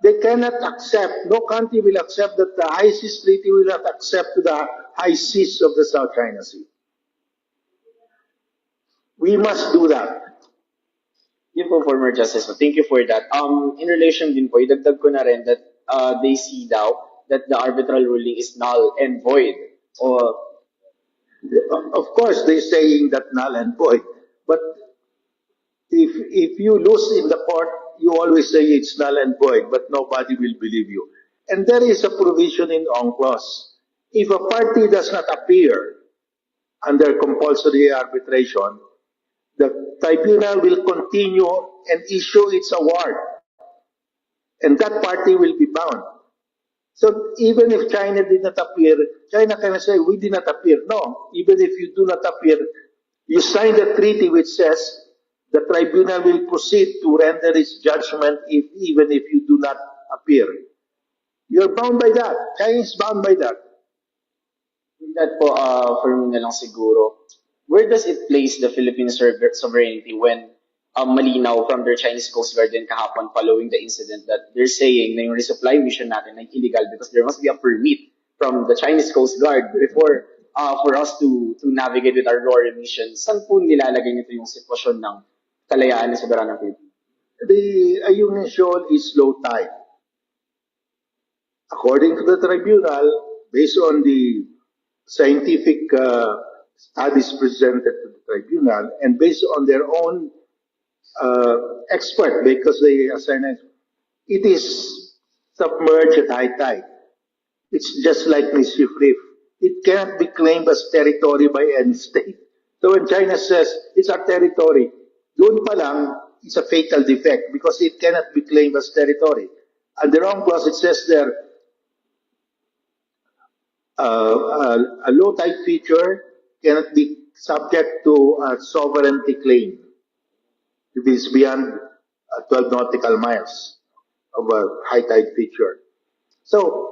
Speaker 1: They cannot accept, no country will accept that the high seas treaty will not accept the high seas of the South China Sea. We must do that.
Speaker 3: Yun po, former Justice. So thank you for that. In relation din po, idagdag ko na rin that they see daw that the arbitral ruling is null and void. Or
Speaker 1: Of course, they're saying that null and void. But if you lose in the court, you always say it's null and void, but nobody will believe you. And there is a provision in UNCLOS. If a party does not appear under compulsory arbitration, the tribunal will continue and issue its award, and that party will be bound. So even if China did not appear, China can say, we did not appear. No, even if you do not appear, you sign the treaty which says the tribunal will proceed to render its judgment even if you do not appear. You're bound by that. China is bound by that.
Speaker 3: that po, for me na lang siguro, where does it place the Philippine sovereignty when malinaw from their Chinese Coast Guard din kahapon following the incident that they're saying na yung resupply mission natin ay illegal because there must be a permit from the Chinese Coast Guard before for us to navigate with our lore mission. Saan po nilalagay nito yung sitwasyon ng kalayaan ng soberanong Philippines?
Speaker 1: The Ayungin Shoal is low tide. According to the tribunal, based on the scientific studies presented to the tribunal, and based on their own expert, because they assign it is submerged at high tide. It's just like Mischief Reef. It cannot be claimed as territory by any state. So when China says it's our territory, doon pa lang, it's a fatal defect because it cannot be claimed as territory. Under UNCLOS, it says there, a low tide feature cannot be subject to a sovereignty claim if it's beyond 12 nautical miles of a high tide feature. So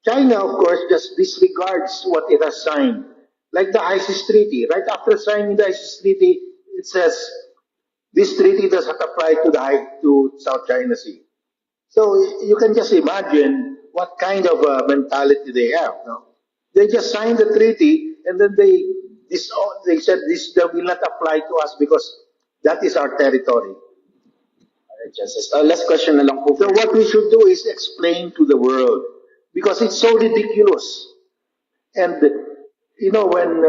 Speaker 1: China, of course, just disregards what it has signed. Like the ISIS treaty. Right after signing the ISIS treaty, it says this treaty does not apply to South China Sea. So you can just imagine what kind of mentality they have. No? They just signed the treaty and then they said this will not apply to us because that is our territory.
Speaker 3: Alright, Justice. Last question na lang po.
Speaker 1: So what we should do is explain to the world because it's so ridiculous. And you know, when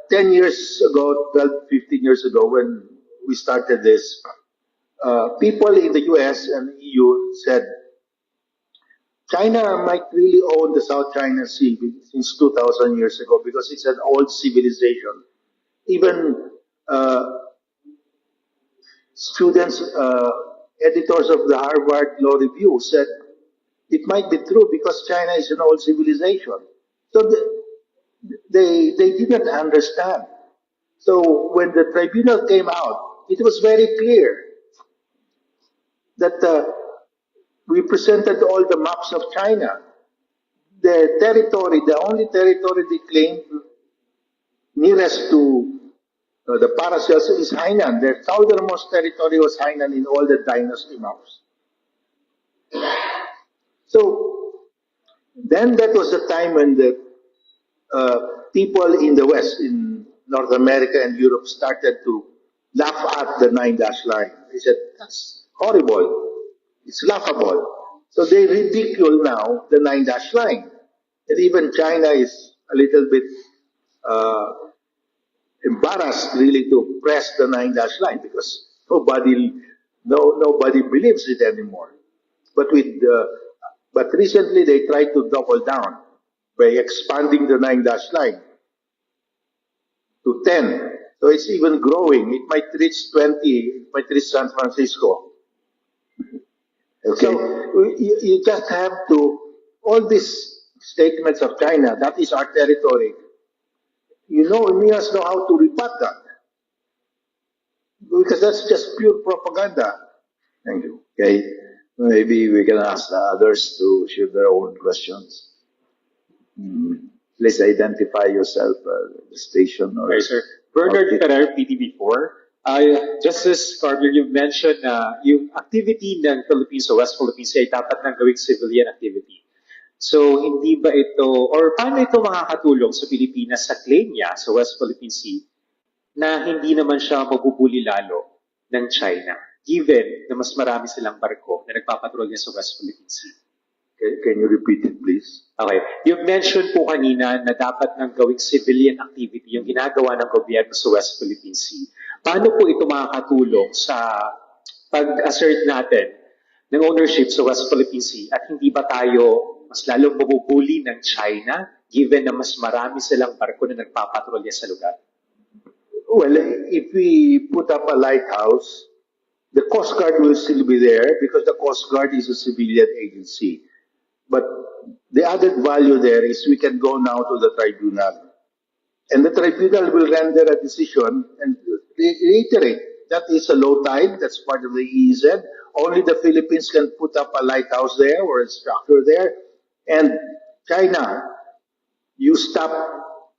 Speaker 1: 10 years ago, 12, 15 years ago, when we started this, people in the US and EU said China might really own the South China Sea since 2,000 years ago because it's an old civilization. Even students, editors of the Harvard Law Review said it might be true because China is an old civilization. So they did not understand. So when the tribunal came out, it was very clear that we presented all the maps of China. The territory, the only territory they claimed nearest to the Paracels is Hainan. Their southernmost territory was Hainan in all the dynasty maps. So then that was the time when the people in the West, in North America and Europe, started to laugh at the 9-dash line. They said, that's horrible. It's laughable. So they ridicule now the 9-dash line. And even China is a little bit embarrassed really to press the 9-dash line because nobody believes it anymore. But recently they tried to double down by expanding the 9-dash line to 10. So it's even growing. It might reach 20, it might reach San Francisco.
Speaker 2: Okay.
Speaker 1: So you just have to, all these statements of China, that is our territory. You must know how to rebut that. Because that's just pure propaganda.
Speaker 2: Thank you. Okay. Maybe we can ask the others to shoot their own questions. Please identify yourself, the station or...
Speaker 4: Okay, sir. Bernard Ferrer, PTV4. Justice Carpio, you've mentioned na yung activity ng Philippines sa West Philippine Sea ay dapat nang gawing civilian activity. So, hindi ba ito, or paano ito makakatulong sa Pilipinas sa claim niya sa West Philippine Sea na hindi naman siya mabubuli lalo ng China, given na mas marami silang barko na nagpapatrolya sa West Philippine Sea?
Speaker 1: Can you repeat it, please?
Speaker 4: Okay. You've mentioned po kanina na dapat nang gawing civilian activity yung ginagawa ng gobyerno sa West Philippine Sea. Paano po ito makakatulong sa pag-assert natin ng ownership sa West Philippine Sea at hindi ba tayo mas lalong mabubuli ng China given na mas marami silang barko na nagpapatrolya sa lugar?
Speaker 1: Well, if we put up a lighthouse, the Coast Guard will still be there because the Coast Guard is a civilian agency. But the added value there is we can go now to the tribunal. And the tribunal will render a decision and reiterate that is a low tide, that's part of the EEZ. Only the Philippines can put up a lighthouse there or a structure there. And China, you stop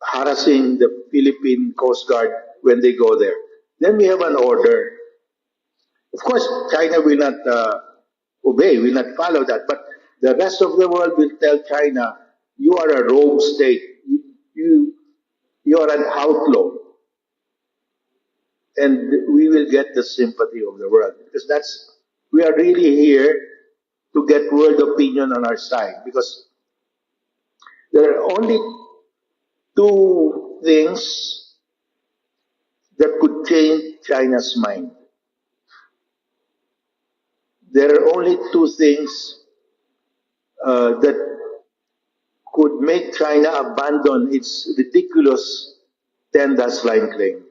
Speaker 1: harassing the Philippine Coast Guard when they go there. Then we have an order. Of course, China will not obey, will not follow that. But the rest of the world will tell China, you are a rogue state. You are an outlaw. And we will get the sympathy of the world. Because we are really here to get world opinion on our side. Because there are only two things that could change China's mind. There are only two things that could make China abandon its ridiculous 10-dash line claim.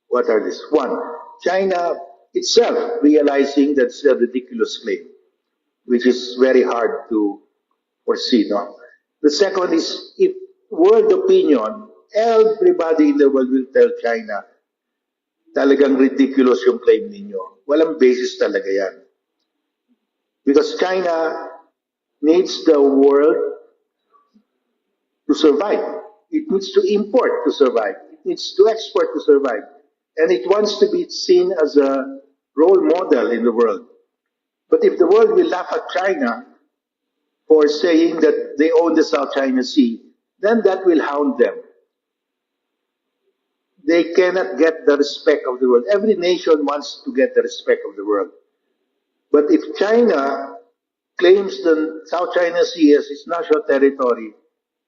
Speaker 1: What are these? One, China itself realizing that's a ridiculous claim, which is very hard to foresee. No? The second is if world opinion, everybody in the world will tell China, talagang ridiculous yung claim ninyo. Walang basis talaga yan. Because China needs the world to survive. It needs to import to survive. It needs to export to survive. And it wants to be seen as a role model in the world. But if the world will laugh at China for saying that they own the South China Sea, then that will hound them. They cannot get the respect of the world. Every nation wants to get the respect of the world. But if China claims the South China Sea as its national territory,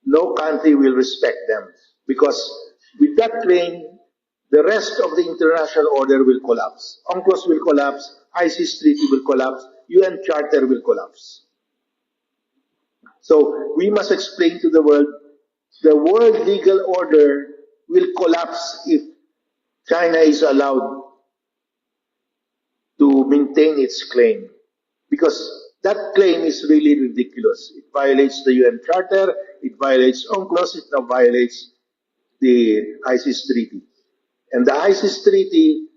Speaker 1: no country will respect them. Because with that claim, the rest of the international order will collapse. UNCLOS will collapse, ICS Treaty will collapse, UN Charter will collapse. So we must explain to the world legal order will collapse if China is allowed to maintain its claim. Because that claim is really ridiculous. It violates the UN Charter, it violates UNCLOS, it now violates the ICS Treaty. And the ICS Treaty,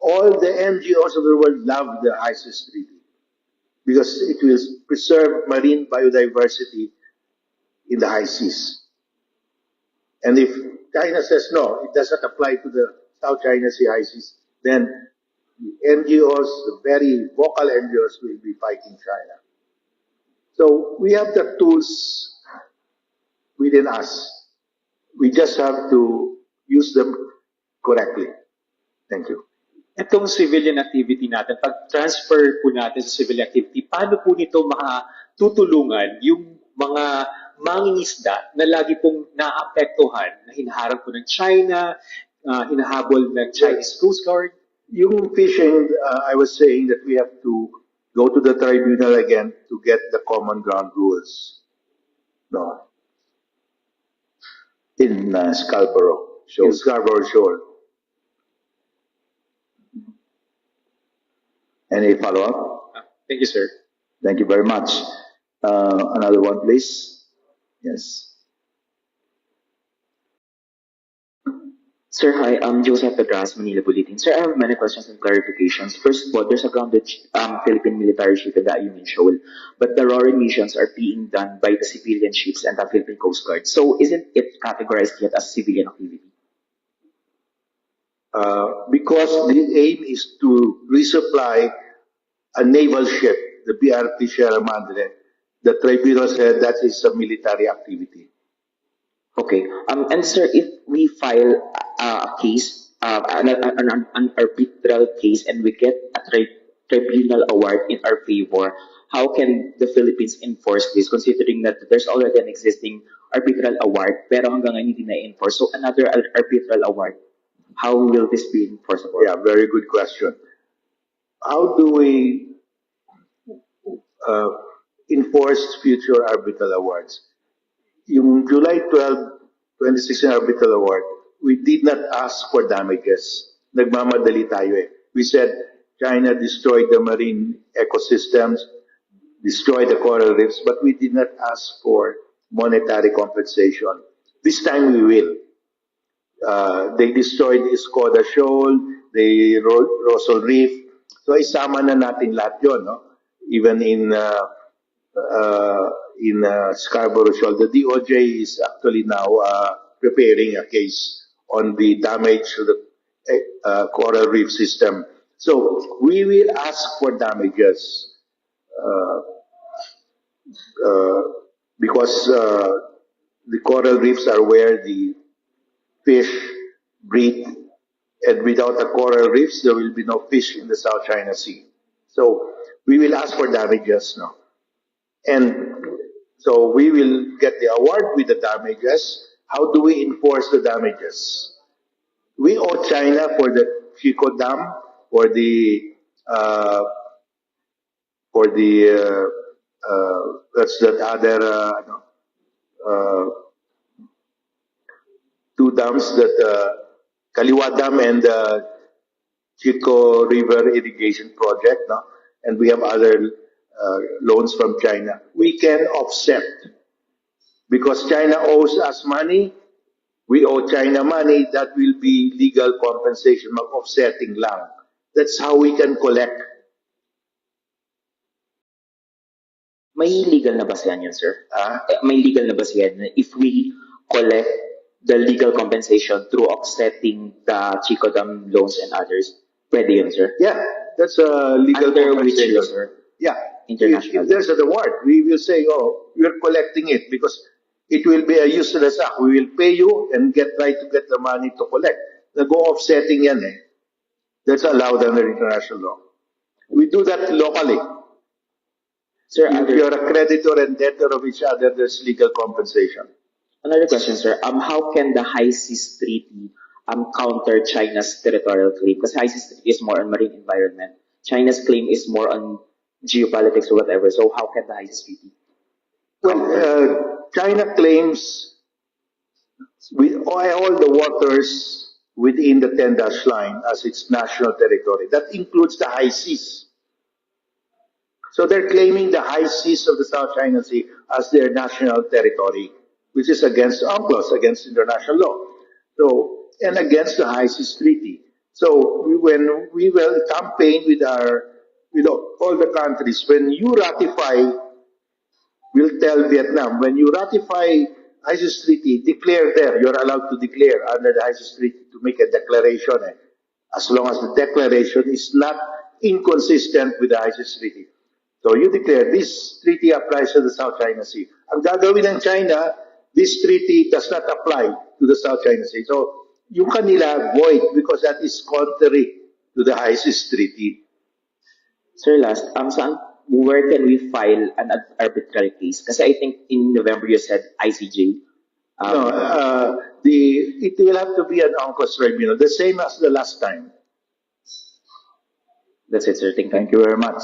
Speaker 1: all the NGOs of the world love the ICS Treaty because it will preserve marine biodiversity in the high seas. And if China says no, it does not apply to the South China Sea high seas, then the NGOs, the very vocal NGOs, will be fighting China. So we have the tools within us. We just have to use them correctly. Thank you.
Speaker 4: Itong civilian activity natin, pag-transfer po natin sa civilian activity, paano po nito makatutulungan yung mga mangingisda na lagi pong naapektuhan, na hinaharap po ng China, hinahabol ng Chinese Coast Guard?
Speaker 1: Yung fishing, I was saying that we have to go to the tribunal again to get the common ground rules. No.
Speaker 2: In Scarborough.
Speaker 1: In Scarborough Shoal.
Speaker 2: Any follow-up?
Speaker 4: Thank you, sir.
Speaker 2: Thank you very much. Another one, please. Yes.
Speaker 5: Sir, hi. I'm Joseph Pedras, Manila Bulletin. Sir, I have many questions and clarifications. First of all, there's a grounded Philippine military ship in the Ayungin Shoal, but the roaring missions are being done by the civilian ships and the Philippine Coast Guard. So, isn't it categorized yet as civilian activity?
Speaker 1: Because the aim is to resupply a naval ship, the BRP Sierra Madre. The tribunal said that is a military activity.
Speaker 5: Okay. And sir, if we file a case, an arbitral case, and we get a tribunal award in our favor, how can the Philippines enforce this, considering that there's already an existing arbitral award, pero hanggang ngayon hindi na-enforce? So another arbitral award, how will this be enforceable?
Speaker 1: Yeah, very good question. How do we uh, enforce future arbitral awards? Yung July 12, 2016 arbitral award, we did not ask for damages. Nagmamadali tayo eh. We said China destroyed the marine ecosystems, destroyed the coral reefs, but we did not ask for monetary compensation. This time we will. They destroyed Escoda Shoal, they Rosal Reef. So isama na natin lahat yun, no? Even in Scarborough Shoal, the DOJ is actually now preparing a case on the damage to the coral reef system. So we will ask for damages because the coral reefs are where the fish breed, and without the coral reefs, there will be no fish in the South China Sea. So we will ask for damages, no? And so we will get the award with the damages. How do we enforce the damages? We owe China for the Chico Dam, for the uh, that's that other uh, two dams that Kaliwa Dam and Chico River Irrigation Project, no? And we have other loans from China. We can offset because China owes us money. We owe China money. That will be legal compensation, offsetting lang. That's how we can collect.
Speaker 5: May legal na basihan yun, sir? May legal na basihan na if we collect the legal compensation through offsetting the Chico Dam loans and others, pwede yun, sir?
Speaker 1: Yeah, that's a legal
Speaker 5: Under which
Speaker 1: compensation.
Speaker 5: law, sir?
Speaker 1: Yeah,
Speaker 5: International.
Speaker 1: if there's an award, we will say, oh, we're collecting it because it will be a useless act. We will pay you and try to get the money to collect. Go offsetting yan eh. That's allowed under international law. We do that locally.
Speaker 5: Sir,
Speaker 1: If you're a creditor and debtor of each other, there's legal compensation.
Speaker 5: another question, sir. How can the High Seas Treaty counter China's territorial claim? Because High Seas Treaty is more on marine environment. China's claim is more on geopolitics or whatever. So how can the High Seas Treaty?
Speaker 1: Well, China claims with all the waters within the 10-dash line as its national territory. That includes the high seas. So they're claiming the high seas of the South China Sea as their national territory, which is against UNCLOS, against international law. So, and against the High Seas Treaty. So when we will campaign with all the countries, when you ratify, we'll tell Vietnam, when you ratify High Seas Treaty, declare there. You're allowed to declare under the High Seas Treaty to make a declaration, as long as the declaration is not inconsistent with the High Seas Treaty. So you declare this treaty applies to the South China Sea. Ang gagawin ng China, this treaty does not apply to the South China Sea. So yung kanila void because that is contrary to the High Seas Treaty.
Speaker 5: Sir, last, where can we file an arbitral case? Kasi I think in November you said ICJ.
Speaker 1: It will have to be an UNCLOS tribunal, the same as the last time.
Speaker 5: That's it, sir. Thank you.
Speaker 2: Thank you very much.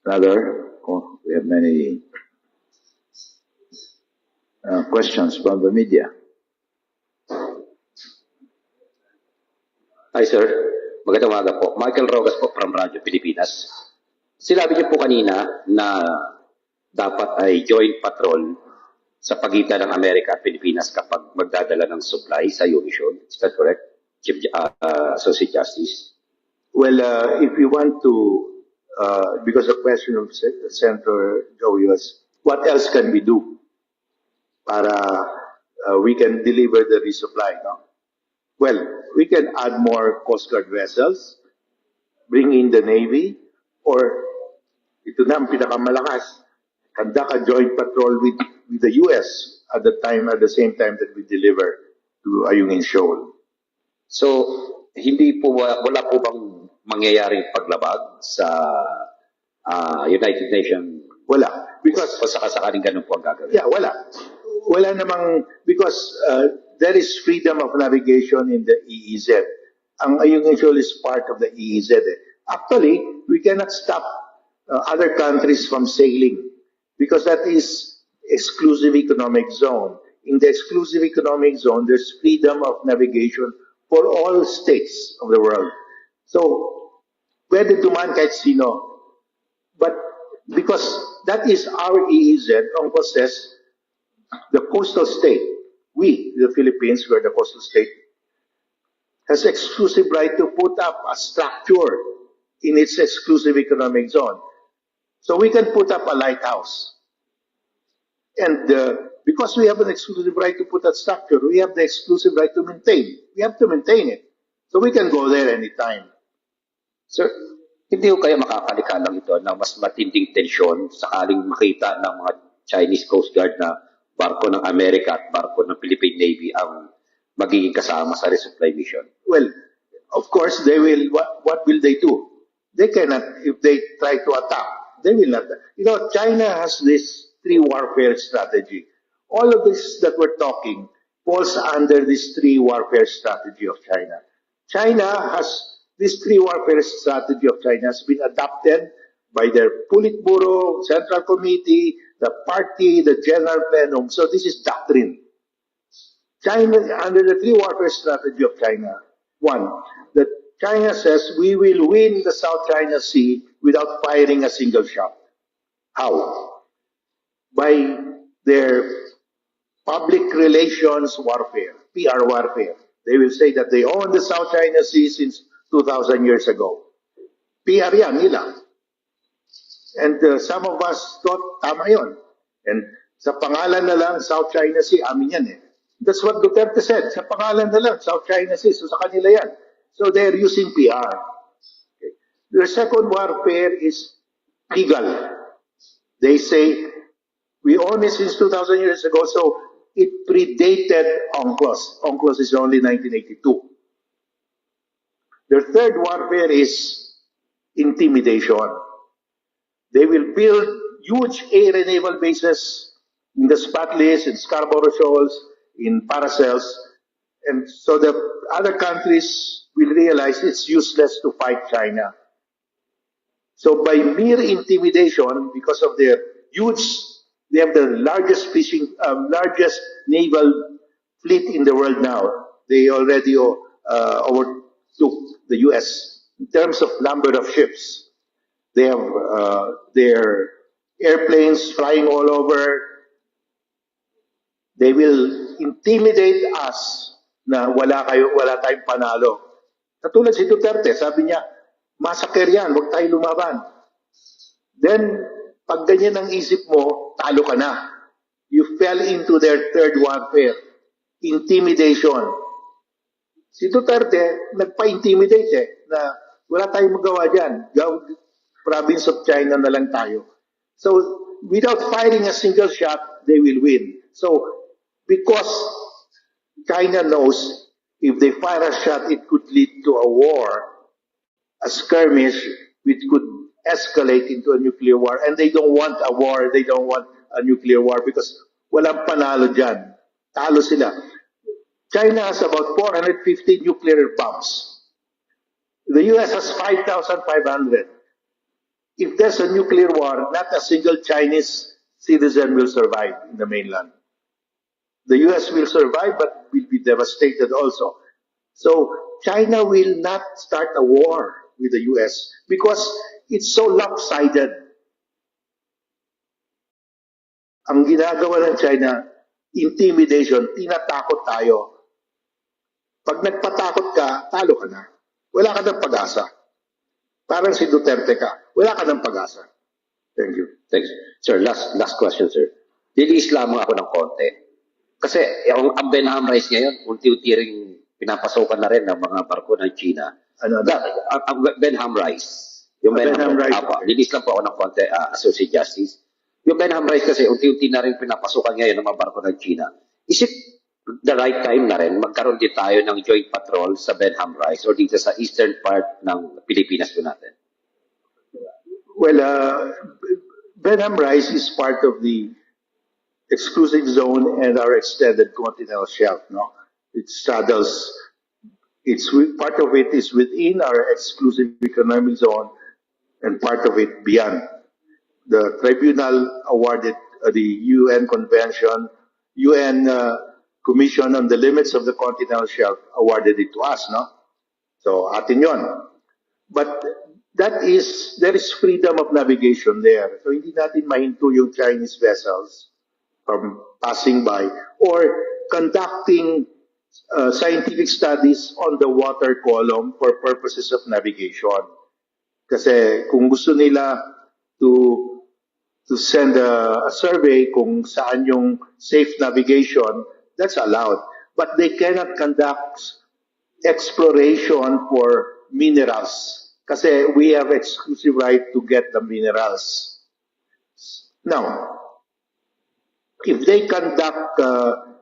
Speaker 2: Rather, we have many questions from the media.
Speaker 6: Hi, sir. Magandang umaga po. Michael Rogas po from Radyo Pilipinas. Sinabi niyo po kanina na dapat ay joint patrol sa pagitan ng Amerika at Pilipinas kapag magdadala ng supply sa mission. Is that correct, Chief Associate Justice?
Speaker 1: Well, if you want to, because the question of Senator Joey was, what else can we do para we can deliver the resupply, no? Well, we can add more Coast Guard vessels, bring in the Navy, or ito na ang pinakamalakas, conduct a joint patrol with the US at the same time that we deliver to Ayungin Shoal.
Speaker 6: So, hindi po, wala po bang mangyayaring paglabag sa United Nations?
Speaker 1: Wala. Because,
Speaker 6: o sakasakaling ganun po ang gagawin?
Speaker 1: Yeah, wala. Wala namang, because there is freedom of navigation in the EEZ. Ang Ayungin Shoal is part of the EEZ. Actually, we cannot stop other countries from sailing because that is exclusive economic zone. In the exclusive economic zone, there's freedom of navigation for all states of the world. So, pwede duman kahit sino. But because that is our EEZ, ang possess the coastal state, we, the Philippines, we're the coastal state, has exclusive right to put up a structure in its exclusive economic zone. So we can put up a lighthouse. And because we have an exclusive right to put that structure, we have the exclusive right to maintain. We have to maintain it. So we can go there anytime.
Speaker 6: Sir, hindi ko kaya makakalikha lang ito ng mas matinding tensyon sakaling makita ng mga Chinese Coast Guard na barko ng Amerika at barko ng Philippine Navy ang magiging kasama sa resupply mission?
Speaker 1: Well, of course, they will. What will they do? They cannot, if they try to attack, they will not. You know, China has this three warfare strategy. All of this that we're talking falls under this three warfare strategy of China. China has, this three warfare strategy of China has been adopted by their Politburo, Central Committee, the party, the General Plenum. So this is doctrine. China, under the three warfare strategy of China, one, that China says we will win the South China Sea without firing a single shot. How? By their public relations warfare, PR warfare. They will say that they own the South China Sea since 2,000 years ago. PR yan, nila. And some of us thought, tama yun. And sa pangalan na lang, South China Sea, amin yan eh. That's what Duterte said. Sa pangalan na lang, South China Sea. So sa kanila yan. So they're using PR. Okay. Their second warfare is legal. They say, we own it since 2,000 years ago, so it predated UNCLOS. UNCLOS is only 1982. Their third warfare is intimidation. They will build huge air and naval bases in the Spratleys, in Scarborough Shoals, in Paracels, and so the other countries will realize it's useless to fight China. So by mere intimidation, because of their huge, they have the largest largest naval fleet in the world now. They already overtook the U.S. in terms of number of ships. They have their airplanes flying all over. They will intimidate us na wala tayong panalo. Katulad si Duterte, sabi niya, massacre yan, huwag tayo lumaban. Then, pag ganyan ang isip mo, talo ka na. You fell into their third warfare, intimidation. Si Duterte, nagpa-intimidate na wala tayong magawa dyan. Province of China na lang tayo. So, without firing a single shot, they will win. So, because China knows if they fire a shot, it could lead to a war, a skirmish, which could escalate into a nuclear war. And they don't want a war, they don't want a nuclear war because walang panalo dyan. Talo sila. China has about 450 nuclear bombs. The US has 5,500. If there's a nuclear war, not a single Chinese citizen will survive in the mainland. The US will survive, but will be devastated also. So China will not start a war with the US because it's so lopsided. Ang ginagawa ng China, intimidation, tinatakot tayo. Pag nagpatakot ka, talo ka na. Wala ka ng pag-asa. Parang si Duterte ka, wala ka ng pag-asa. Thank you.
Speaker 6: Thanks. Sir, last question, sir. Lilis lamang ako ng konti. Kasi ang Benham Rice ngayon, unti-unti rin pinapasokan na rin ng mga barko ng China.
Speaker 1: Ano?
Speaker 6: Ang Benham Rice. Yung
Speaker 1: Benham Rice.
Speaker 6: Apa, lilis lang po ako ng konti, Associate Justice. Yung Benham Rice kasi, unti-unti na rin pinapasukan ngayon ng mga barko ng China. Is it the right time na rin magkaroon din tayo ng joint patrol sa Benham Rice or dito sa eastern part ng Pilipinas po natin?
Speaker 1: Well, Benham Rice is part of the exclusive zone and our extended continental shelf. No, it straddles. Part of it is within our exclusive economic zone, and part of it beyond. The tribunal awarded the UN Convention, UN Commission on the Limits of the Continental Shelf awarded it to us, no? So atin yon. But there is freedom of navigation there. So hindi natin mahinto yung Chinese vessels from passing by or conducting scientific studies on the water column for purposes of navigation. Kasi kung gusto nila to send a survey kung saan yung safe navigation, that's allowed. But they cannot conduct exploration for minerals. Kasi we have exclusive right to get the minerals. Now, if they conduct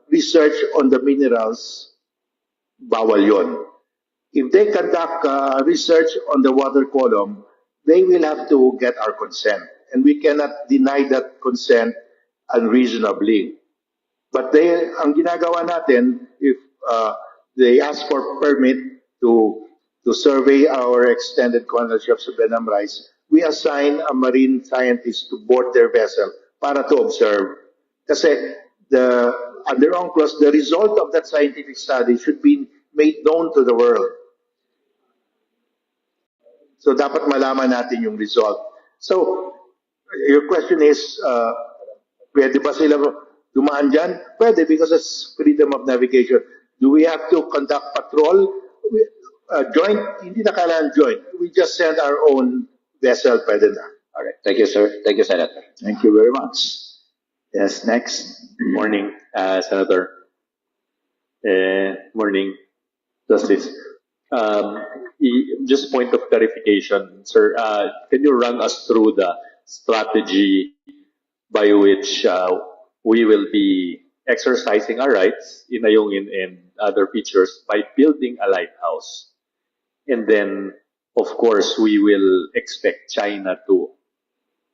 Speaker 1: research on the minerals, bawal yon. If they conduct research on the water column, they will have to get our consent. And we cannot deny that consent unreasonably. But ang ginagawa natin, if they ask for permit to survey our extended continental shelf of Benham Rice, we assign a marine scientist to board their vessel para to observe. Kasi under UNCLOS, the result of that scientific study should be made known to the world. So dapat malaman natin yung result. So your question is, pwede ba sila dumaan dyan? Pwede, because it's freedom of navigation. Do we have to conduct patrol? Joint? Hindi na kailangan joint. We just send our own vessel, pwede na.
Speaker 6: All right. Thank you, sir. Thank you, Senator.
Speaker 2: Thank you very much. Yes, next.
Speaker 7: Morning, Senator. Morning, Justice. Just point of clarification, sir. Can you run us through the strategy by which we will be exercising our rights in Ayungin and other features by building a lighthouse? And then, of course, we will expect China to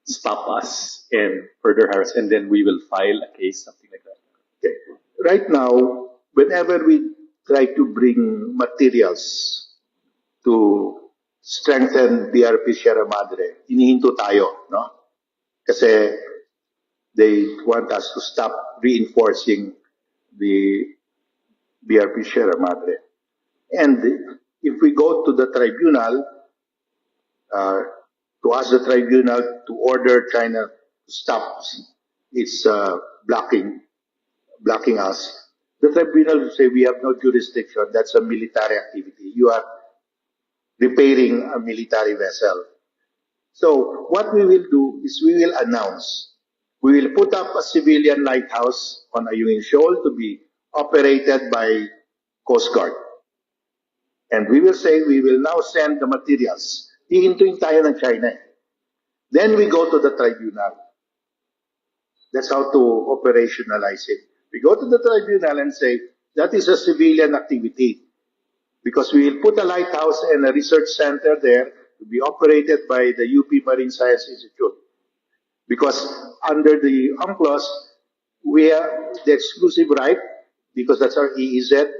Speaker 7: stop us and further harass, and then we will file a case, something like that.
Speaker 1: Okay. Right now, whenever we try to bring materials to strengthen BRP Sierra Madre, inihinto tayo, no? Kasi they want us to stop reinforcing the BRP Sierra Madre. And if we go to the tribunal, to ask the tribunal to order China to stop its blocking us, the tribunal will say we have no jurisdiction. That's a military activity. You are repairing a military vessel. So what we will do is we will announce. We will put up a civilian lighthouse on Ayungin Shoal to be operated by Coast Guard. And we will say we will now send the materials. Hihintuin tayo ng China. Then we go to the tribunal. That's how to operationalize it. We go to the tribunal and say, that is a civilian activity. Because we will put a lighthouse and a research center there to be operated by the UP Marine Science Institute. Because under the UNCLOS, we have the exclusive right, because that's our EEZ,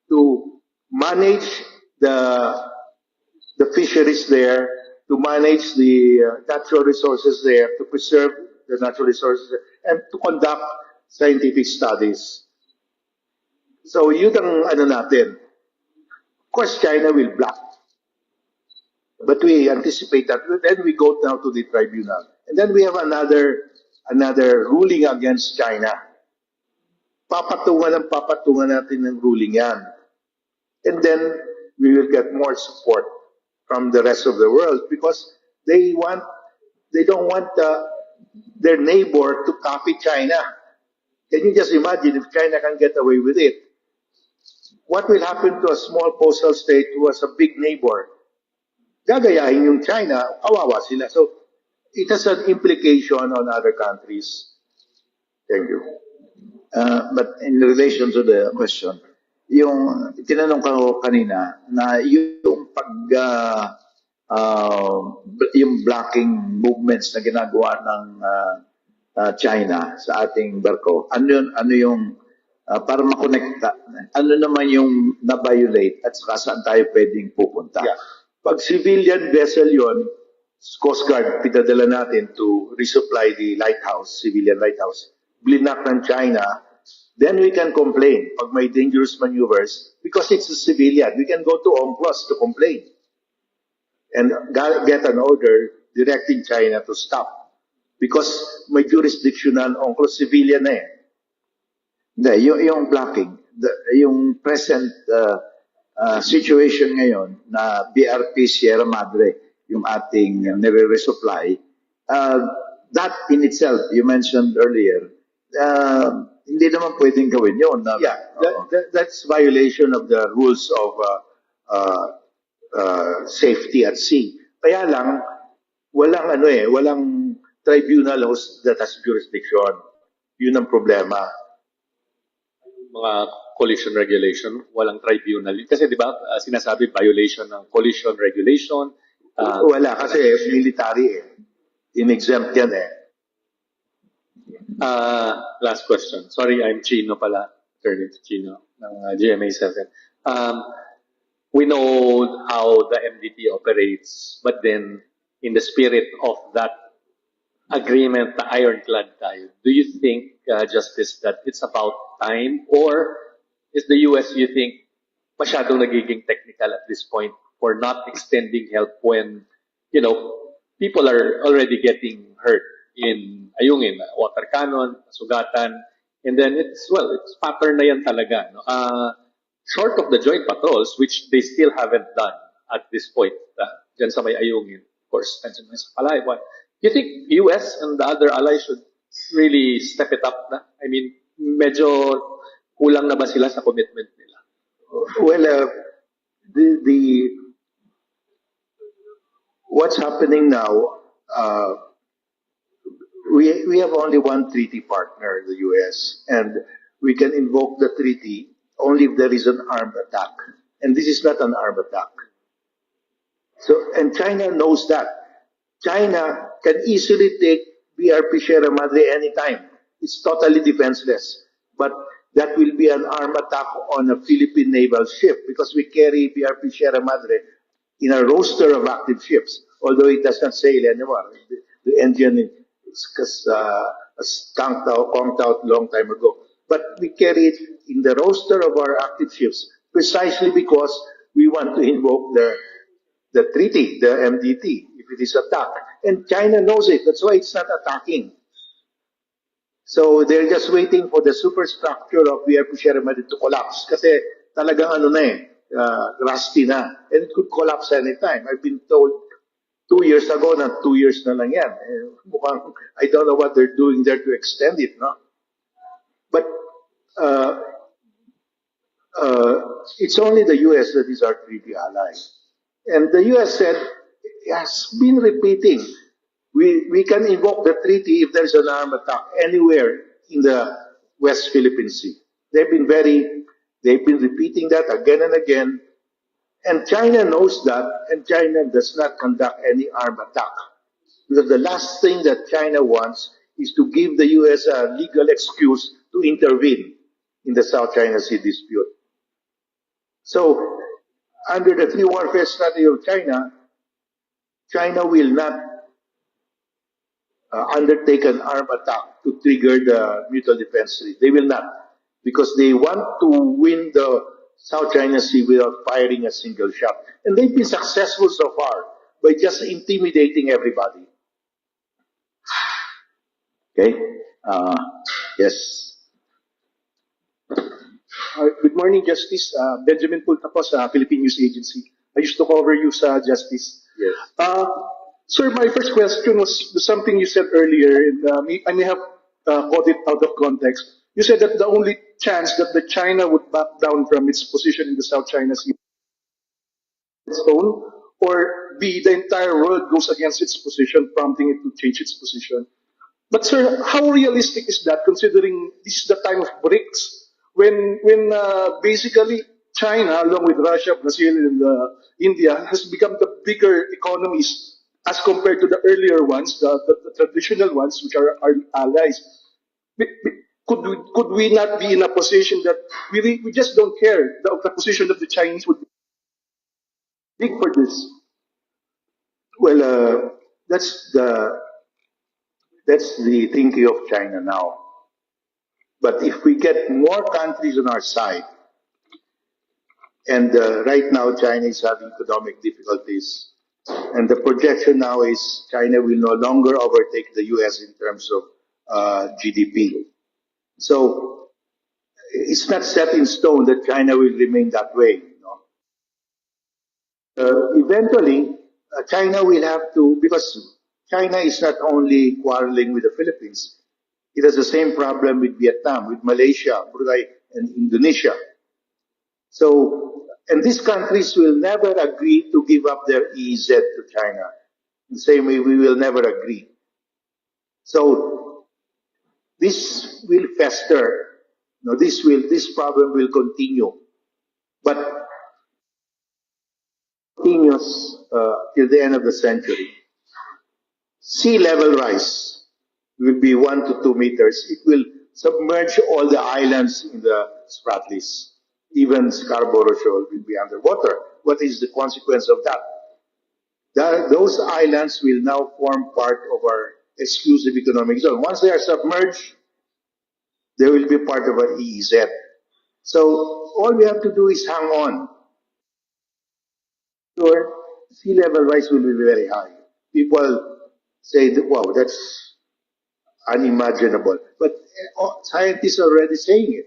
Speaker 1: to manage the fisheries there, to manage the natural resources there, to preserve the natural resources, and to conduct scientific studies. So yun ang ano natin. course, China will block. But we anticipate that. Then we go now to the tribunal. And then we have another ruling against China. Papatungan natin ng ruling yan. And then we will get more support from the rest of the world because they don't want their neighbor to copy China. Can you just imagine if China can get away with it? What will happen to a small coastal state who has a big neighbor? Gagayahin yung China, kawawa sila. So it has an implication on other countries. Thank you.
Speaker 2: But in relation to the question, yung tinanong ko kanina na yung yung blocking movements na ginagawa ng China sa ating barko, ano yung para makonekta, ano naman yung na-violate at saka saan tayo pwedeng pupunta?
Speaker 1: Yeah. Pag civilian vessel yon, Coast Guard, pinadala natin to resupply the lighthouse, civilian lighthouse, blinak ng China, then we can complain pag may dangerous maneuvers because it's a civilian. We can go to UNCLOS to complain and get an order directing China to stop because may jurisdiction ng UNCLOS, civilian na eh.
Speaker 2: Hindi, yung blocking, yung present situation ngayon na BRP Sierra Madre, yung ating nire-resupply, that in itself, you mentioned earlier, hindi naman pwedeng gawin yun.
Speaker 1: Yeah, that's violation of the rules of safety at sea. Kaya lang, walang tribunal that has jurisdiction. Yun ang problema.
Speaker 7: Mga collision regulation, walang tribunal. Kasi di ba sinasabi violation ng collision regulation.
Speaker 1: Wala kasi military eh. In-exempt yan eh.
Speaker 7: Last question. Sorry, I'm Chino pala. Attorney Chino ng GMA 7. We know how the MDT operates, but then in the spirit of that agreement, the ironclad tayo, do you think, Justice, that it's about time? Or is the US, you think, masyadong nagiging technical at this point for not extending help when, people are already getting hurt in water cannon, sugatan, and then it's pattern na yan talaga. No? Short of the joint patrols, which they still haven't done at this point, dyan sa may Ayungin, of course, nandiyan na sa Palawan. Do you think US and the other allies should really step it up na? I mean, medyo kulang na ba sila sa commitment nila?
Speaker 1: Well, what's happening now, we have only one treaty partner, the US, and we can invoke the treaty only if there is an armed attack. And this is not an armed attack. So, and China knows that. China can easily take BRP Sierra Madre anytime. It's totally defenseless. But that will be an armed attack on a Philippine naval ship because we carry BRP Sierra Madre in a roster of active ships, although it does not sail anymore. The engine is conked out long time ago. But we carry it in the roster of our active ships precisely because we want to invoke the treaty, the MDT, if it is attacked. And China knows it. That's why it's not attacking. So they're just waiting for the superstructure of BRP Sierra Madre to collapse. Kasi talagang rusty na. And it could collapse anytime. I've been told 2 years ago na 2 years na lang yan. I don't know what they're doing there to extend it, no? But it's only the US that is our treaty ally. And the US has been repeating, we can invoke the treaty if there's an armed attack anywhere in the West Philippine Sea. They've been repeating that again and again. And China knows that, and China does not conduct any armed attack. Because the last thing that China wants is to give the US a legal excuse to intervene in the South China Sea dispute. So, under the three warfare strategy of China, China will not undertake an armed attack to trigger the mutual defense treaty. They will not. Because they want to win the South China Sea without firing a single shot. And they've been successful so far by just intimidating everybody.
Speaker 2: Okay? Yes.
Speaker 8: Good morning, Justice. Benjamin Pulta po sa Philippine News Agency. I used to cover you sa Justice.
Speaker 1: Yes.
Speaker 8: Sir, my first question was something you said earlier, and I may have caught it out of context. You said that the only chance that the China would back down from its position in the South China Sea stone, or B, the entire world goes against its position, prompting it to change its position. But sir, how realistic is that, considering this is the time of BRICS, when basically China, along with Russia, Brazil, and India, has become the bigger economies as compared to the earlier ones, the traditional ones, which are our allies. Could we not be in a position that we just don't care the position of the Chinese would be big for this?
Speaker 1: Well, that's the thinking of China now. But if we get more countries on our side, and right now China is having economic difficulties, and the projection now is China will no longer overtake the US in terms of GDP. So it's not set in stone that China will remain that way. Eventually, China will have to, because China is not only quarreling with the Philippines, it has the same problem with Vietnam, with Malaysia, Brunei, and Indonesia. So, and these countries will never agree to give up their EEZ to China. The same way we will never agree. So, this will fester. This problem will continue. But continues till the end of the century. Sea level rise will be 1 to 2 meters. It will submerge all the islands in the Spratlys. Even Scarborough Shoal will be underwater. What is the consequence of that? Those islands will now form part of our exclusive economic zone. Once they are submerged, they will be part of our EEZ. So all we have to do is hang on. Sure, sea level rise will be very high. People say, that, wow, that's unimaginable. But scientists are already saying it.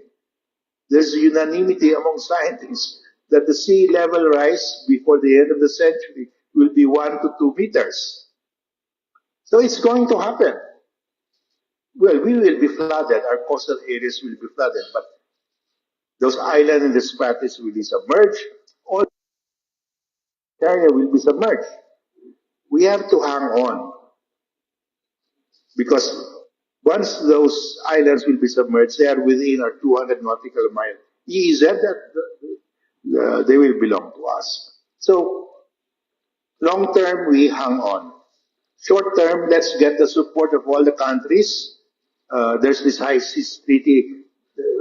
Speaker 1: There's unanimity among scientists that the sea level rise before the end of the century will be 1 to 2 meters. So it's going to happen. Well, we will be flooded. Our coastal areas will be flooded, but those islands in the Spratlys will be submerged. All area will be submerged. We have to hang on because once those islands will be submerged, they are within our 200 nautical mile EEZ, they will belong to us. So long term, we hang on. Short term, let's get the support of all the countries. There's this high seas treaty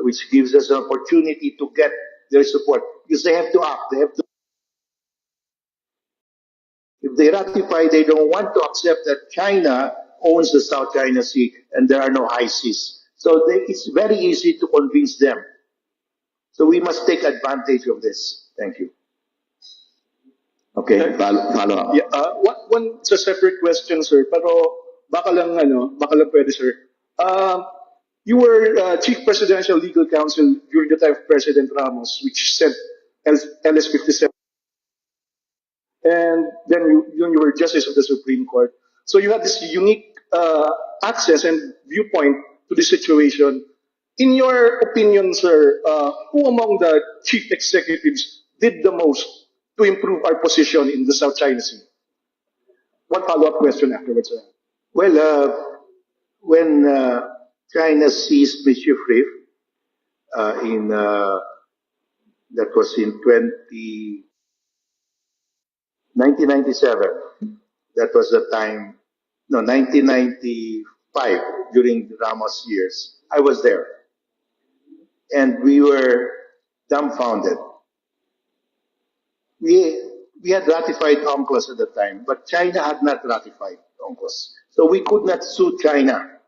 Speaker 1: which gives us an opportunity to get their support because they have to act. They have to. If they ratify, they don't want to accept that China owns the South China Sea and there are no high seas. So it's very easy to convince them. So we must take advantage of this. Thank you.
Speaker 2: Okay, follow up.
Speaker 8: Yeah, one it's a separate question, sir. Pero baka lang pwede, sir. You were Chief Presidential Legal Counsel during the time of President Ramos, which sent LS 57. And then you were Justice of the Supreme Court. So you had this unique access and viewpoint to the situation. In your opinion, sir, who among the chief executives did the most to improve our position in the South China Sea? One follow-up question afterwards, sir.
Speaker 1: Well, when China seized Mischief Reef that was in 1997. That was the time, no, 1995, during the Ramos years. I was there. And we were dumbfounded. We had ratified UNCLOS at the time, but China had not ratified UNCLOS. So we could not sue China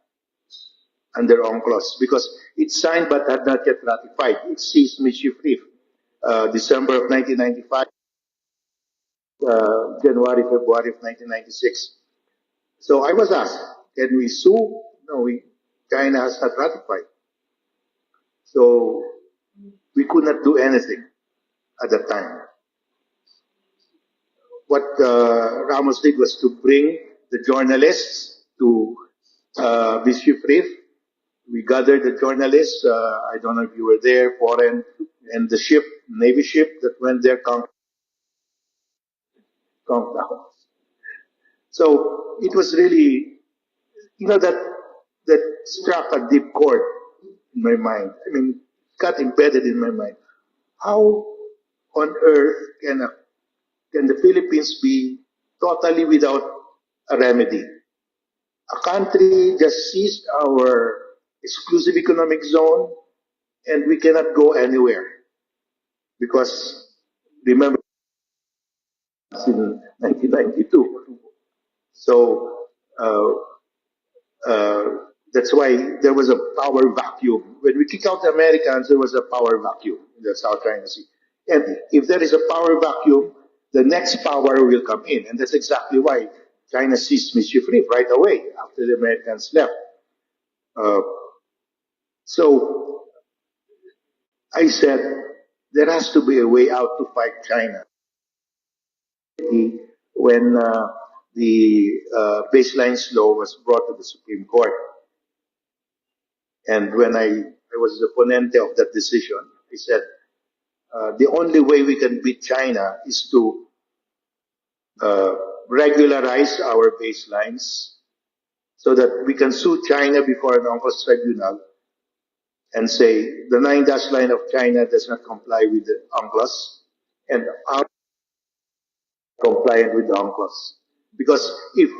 Speaker 1: under UNCLOS because it's signed but had not yet ratified. It seized Mischief Reef. December of 1995, January, February of 1996. So I was asked, can we sue? No, China has not ratified. So we could not do anything at that time. What Ramos did was to bring the journalists to Bishop Reef. We gathered the journalists. I don't know if you were there, foreign, and the ship, Navy ship that went there, countdown. So it was really, that struck a deep chord in my mind. I mean, it got embedded in my mind. How on earth can the Philippines be totally without a remedy? A country just seized our exclusive economic zone and we cannot go anywhere because remember it's in 1992. So uh, that's why there was a power vacuum. When we kick out the Americans, there was a power vacuum in the South China Sea. And if there is a power vacuum, the next power will come in. And that's exactly why China seized Mischief Reef right away after the Americans left. Uh, so I said, there has to be a way out to fight China. When the baseline law was brought to the Supreme Court, and when I was the ponente of that decision, I said, the only way we can beat China is to regularize our baselines so that we can sue China before an UNCLOS tribunal and say the 9-dash line of China does not comply with the UNCLOS and are compliant with the UNCLOS. Because if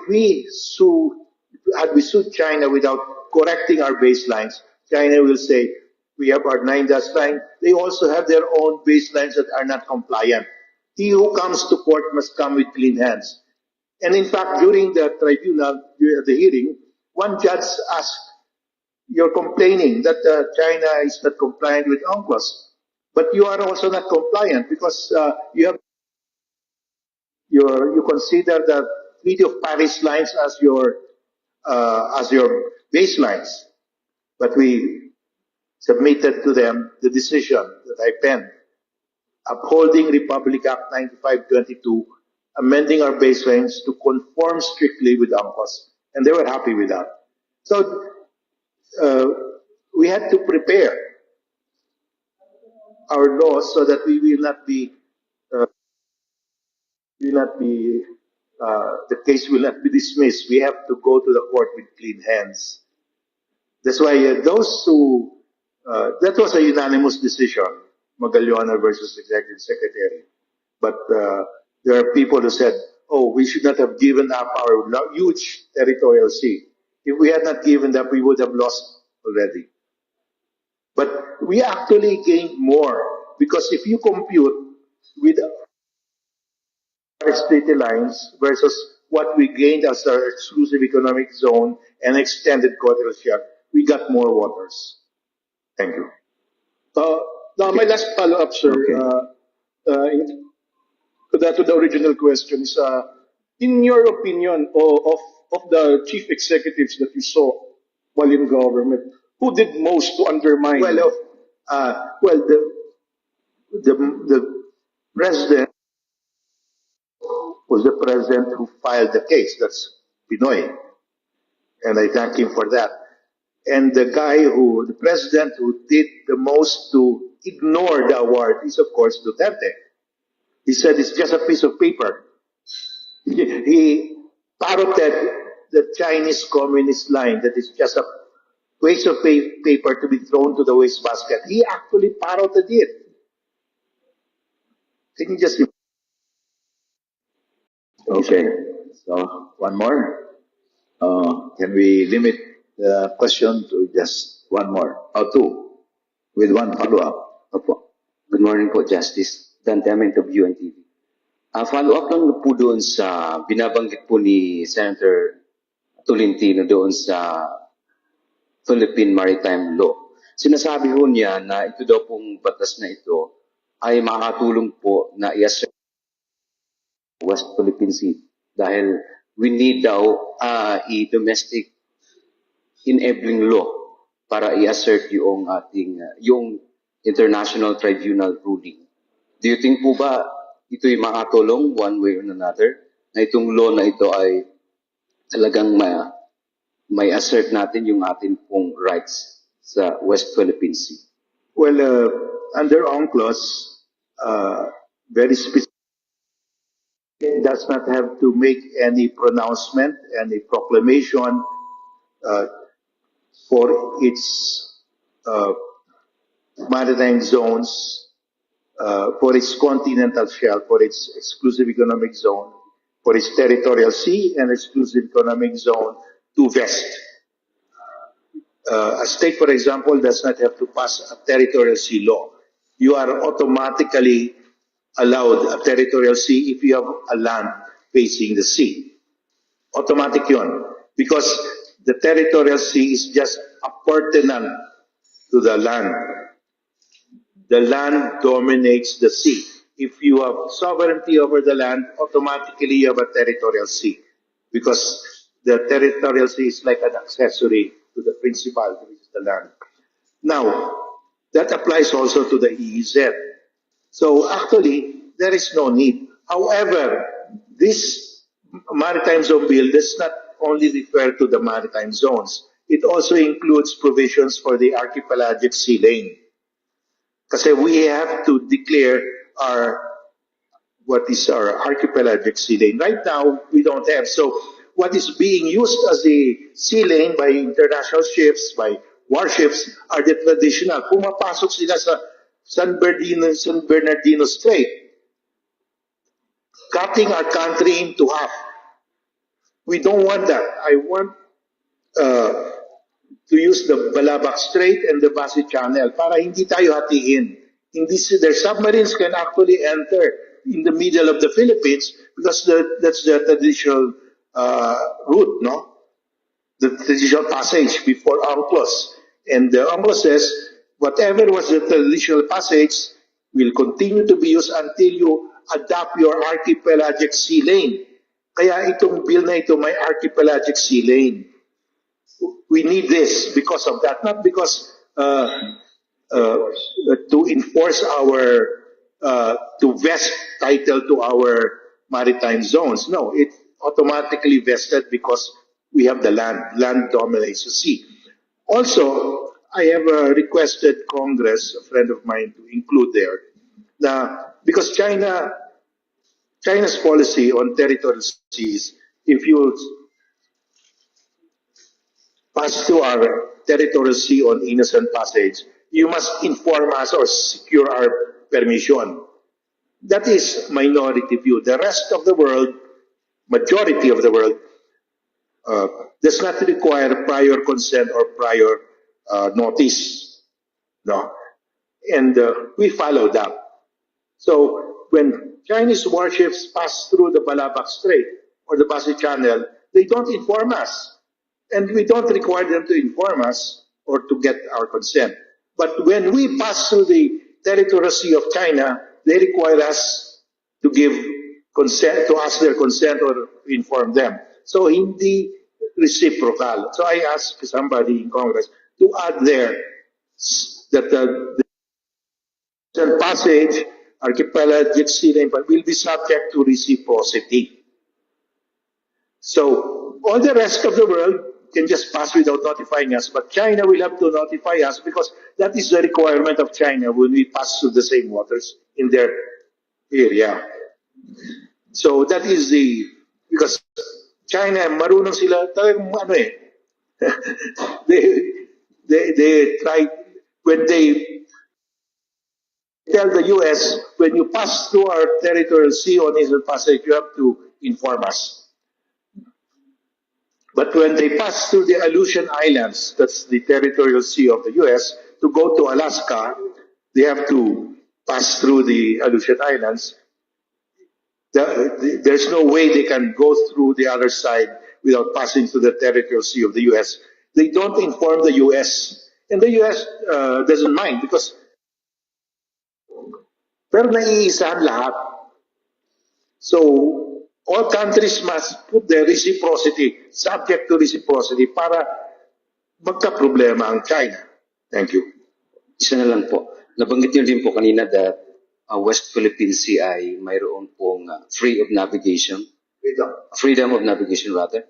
Speaker 1: had we sued China without correcting our baselines, China will say, we have our 9-dash line. They also have their own baselines that are not compliant. He who comes to court must come with clean hands. And in fact, during the tribunal, during the hearing, one judge asked, you're complaining that China is not compliant with UNCLOS, but you are also not compliant because you consider the Treaty of Paris lines as your baselines. But we submitted to them the decision that I penned, upholding Republic Act 9522, amending our baselines to conform strictly with UNCLOS, and they were happy with that. So we had to prepare our laws so that we will not be the case will not be dismissed. We have to go to the court with clean hands. That's why that was a unanimous decision, Magallona versus Executive Secretary. But there are people who said, oh, we should not have given up our huge territorial sea. If we had not given up, we would have lost already. But we actually gained more because if you compute with treaty lines versus what we gained as our exclusive economic zone and extended coastal share, we got more waters. Thank you.
Speaker 8: Now, my last follow-up, sir, to the original question is, in your opinion, of the chief executives that you saw while in government, who did most to undermine?
Speaker 1: Well, the president was the president who filed the case. That's Pinoy, and I thank him for that. And the president who did the most to ignore the award is, of course, Duterte. He said it's just a piece of paper. He parroted the Chinese communist line that is just a waste of paper to be thrown to the wastebasket. He actually parroted it. Can you just...
Speaker 2: Okay, so one more. Can we limit the question to just one more or two with one follow-up?
Speaker 5: Opo. Good morning po, Justice. Dan Temento of UNTV. Follow-up lang po doon sa binabanggit po ni Senator Tolentino doon sa Philippine Maritime Law. Sinasabi ho niya na ito daw pong batas na ito
Speaker 6: ay makakatulong po na i-assert West Philippine Sea dahil we need daw i-domestic enabling law para i-assert yung ating yung international tribunal ruling. Do you think po ba ito'y makatulong one way or another na itong law na ito ay talagang may assert natin yung ating pong rights sa West Philippine Sea?
Speaker 1: Well, under UNCLOS, very specific, does not have to make any pronouncement, any proclamation uh, for its maritime zones, for its continental shelf, for its exclusive economic zone, for its territorial sea and exclusive economic zone to vest. A state, for example, does not have to pass a territorial sea law. You are automatically allowed a territorial sea if you have a land facing the sea. Automatic yun. Because the territorial sea is just appurtenant to the land. The land dominates the sea. If you have sovereignty over the land, automatically you have a territorial sea. Because the territorial sea is like an accessory to the principal, which is the land. Now, that applies also to the EEZ. So actually, there is no need. However, this maritime zone bill does not only refer to the maritime zones. It also includes provisions for the archipelagic sea lane. Kasi we have to declare what is our archipelagic sea lane. Right now, we don't have. So what is being used as the sea lane by international ships, by warships, are the traditional. Pumapasok sila sa San Bernardino Strait, cutting our country into half. We don't want that. I want to use the Balabac Strait and the Basi Channel para hindi tayo hatiin. Their submarines can actually enter in the middle of the Philippines because that's the traditional route, no? The traditional passage before UNCLOS. And the UNCLOS says, whatever was the traditional passage will continue to be used until you adopt your archipelagic sea lane. Kaya itong bill na ito may archipelagic sea lane. We need this because of that, not because to enforce to vest title to our maritime zones. No, it automatically vested because we have the land. Land dominates the sea. Also, I have requested Congress, a friend of mine, to include there, because China's policy on territorial seas, if you pass through our territorial sea on innocent passage, you must inform us or secure our permission. That is minority view. The rest of the world, majority of the world, does not require prior consent or prior notice. No, and we follow that. So when Chinese warships pass through the Balabac Strait or the Basi Channel, they don't inform us. And we don't require them to inform us or to get our consent. But when we pass through the territorial sea of China, they require us to give consent, to ask their consent or inform them. So hindi reciprocal. So I asked somebody in Congress to add there that the passage, archipelagic sea lane, will be subject to reciprocity. So all the rest of the world can just pass without notifying us, but China will have to notify us because that is the requirement of China when we pass through the same waters in their area. So that is because China, marunong sila, talagang ano eh, they try, when they tell the US, when you pass through our territorial sea on Eastern Passage, you have to inform us. But when they pass through the Aleutian Islands, that's the territorial sea of the US, to go to Alaska, they have to pass through the Aleutian Islands. There's no way they can go through the other side without passing through the territorial sea of the US. They don't inform the US. And the US doesn't mind because Pero naiisa ang lahat. So, all countries must put their reciprocity, subject to reciprocity, para magka-problema ang China. Thank you.
Speaker 6: Isa na lang po. Nabanggit niyo din po kanina that West Philippine Sea ay mayroon pong free of navigation. Freedom of navigation rather.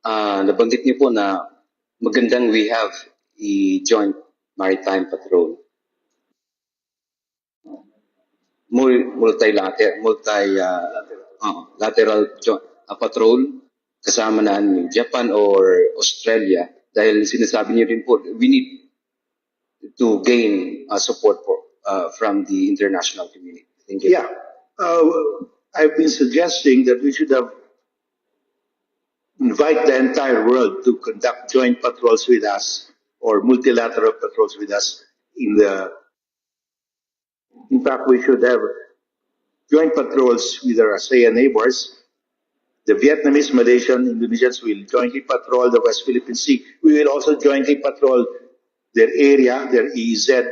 Speaker 6: Nabanggit niyo po na magandang we have a joint maritime patrol. Lateral patrol kasama na ni Japan or Australia dahil sinasabi niyo rin po we need to gain support from the international community. Thank you.
Speaker 1: Yeah. I've been suggesting that we should have invite the entire world to conduct joint patrols with us or multilateral patrols with us in fact, we should have joint patrols with our ASEAN neighbors. The Vietnamese, Malaysian, Indonesians will jointly patrol the West Philippine Sea. We will also jointly patrol their area, their EEZ,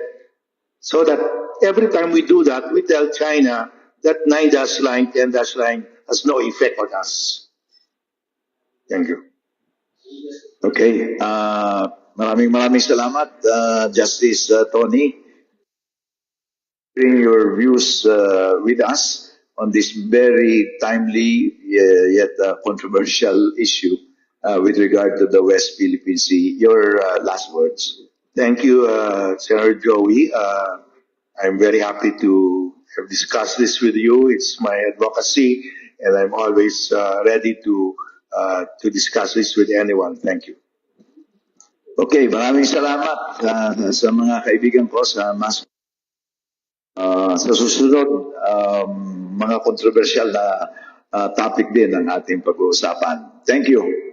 Speaker 1: so that every time we do that, we tell China that 9-dash line, 10-dash line has no effect on us. Thank you.
Speaker 2: Okay. Maraming salamat, Justice Tony. Bring your views with us on this very timely yet controversial issue with regard to the West Philippine Sea. Your last words.
Speaker 1: Thank you, Senator Joey. I'm very happy to have discussed this with you. It's my advocacy, and I'm always ready to discuss this with anyone. Thank you.
Speaker 2: Okay, maraming salamat sa mga kaibigan ko sa sa susunod, mga kontrobersyal na topic din ang ating pag-uusapan. Thank you.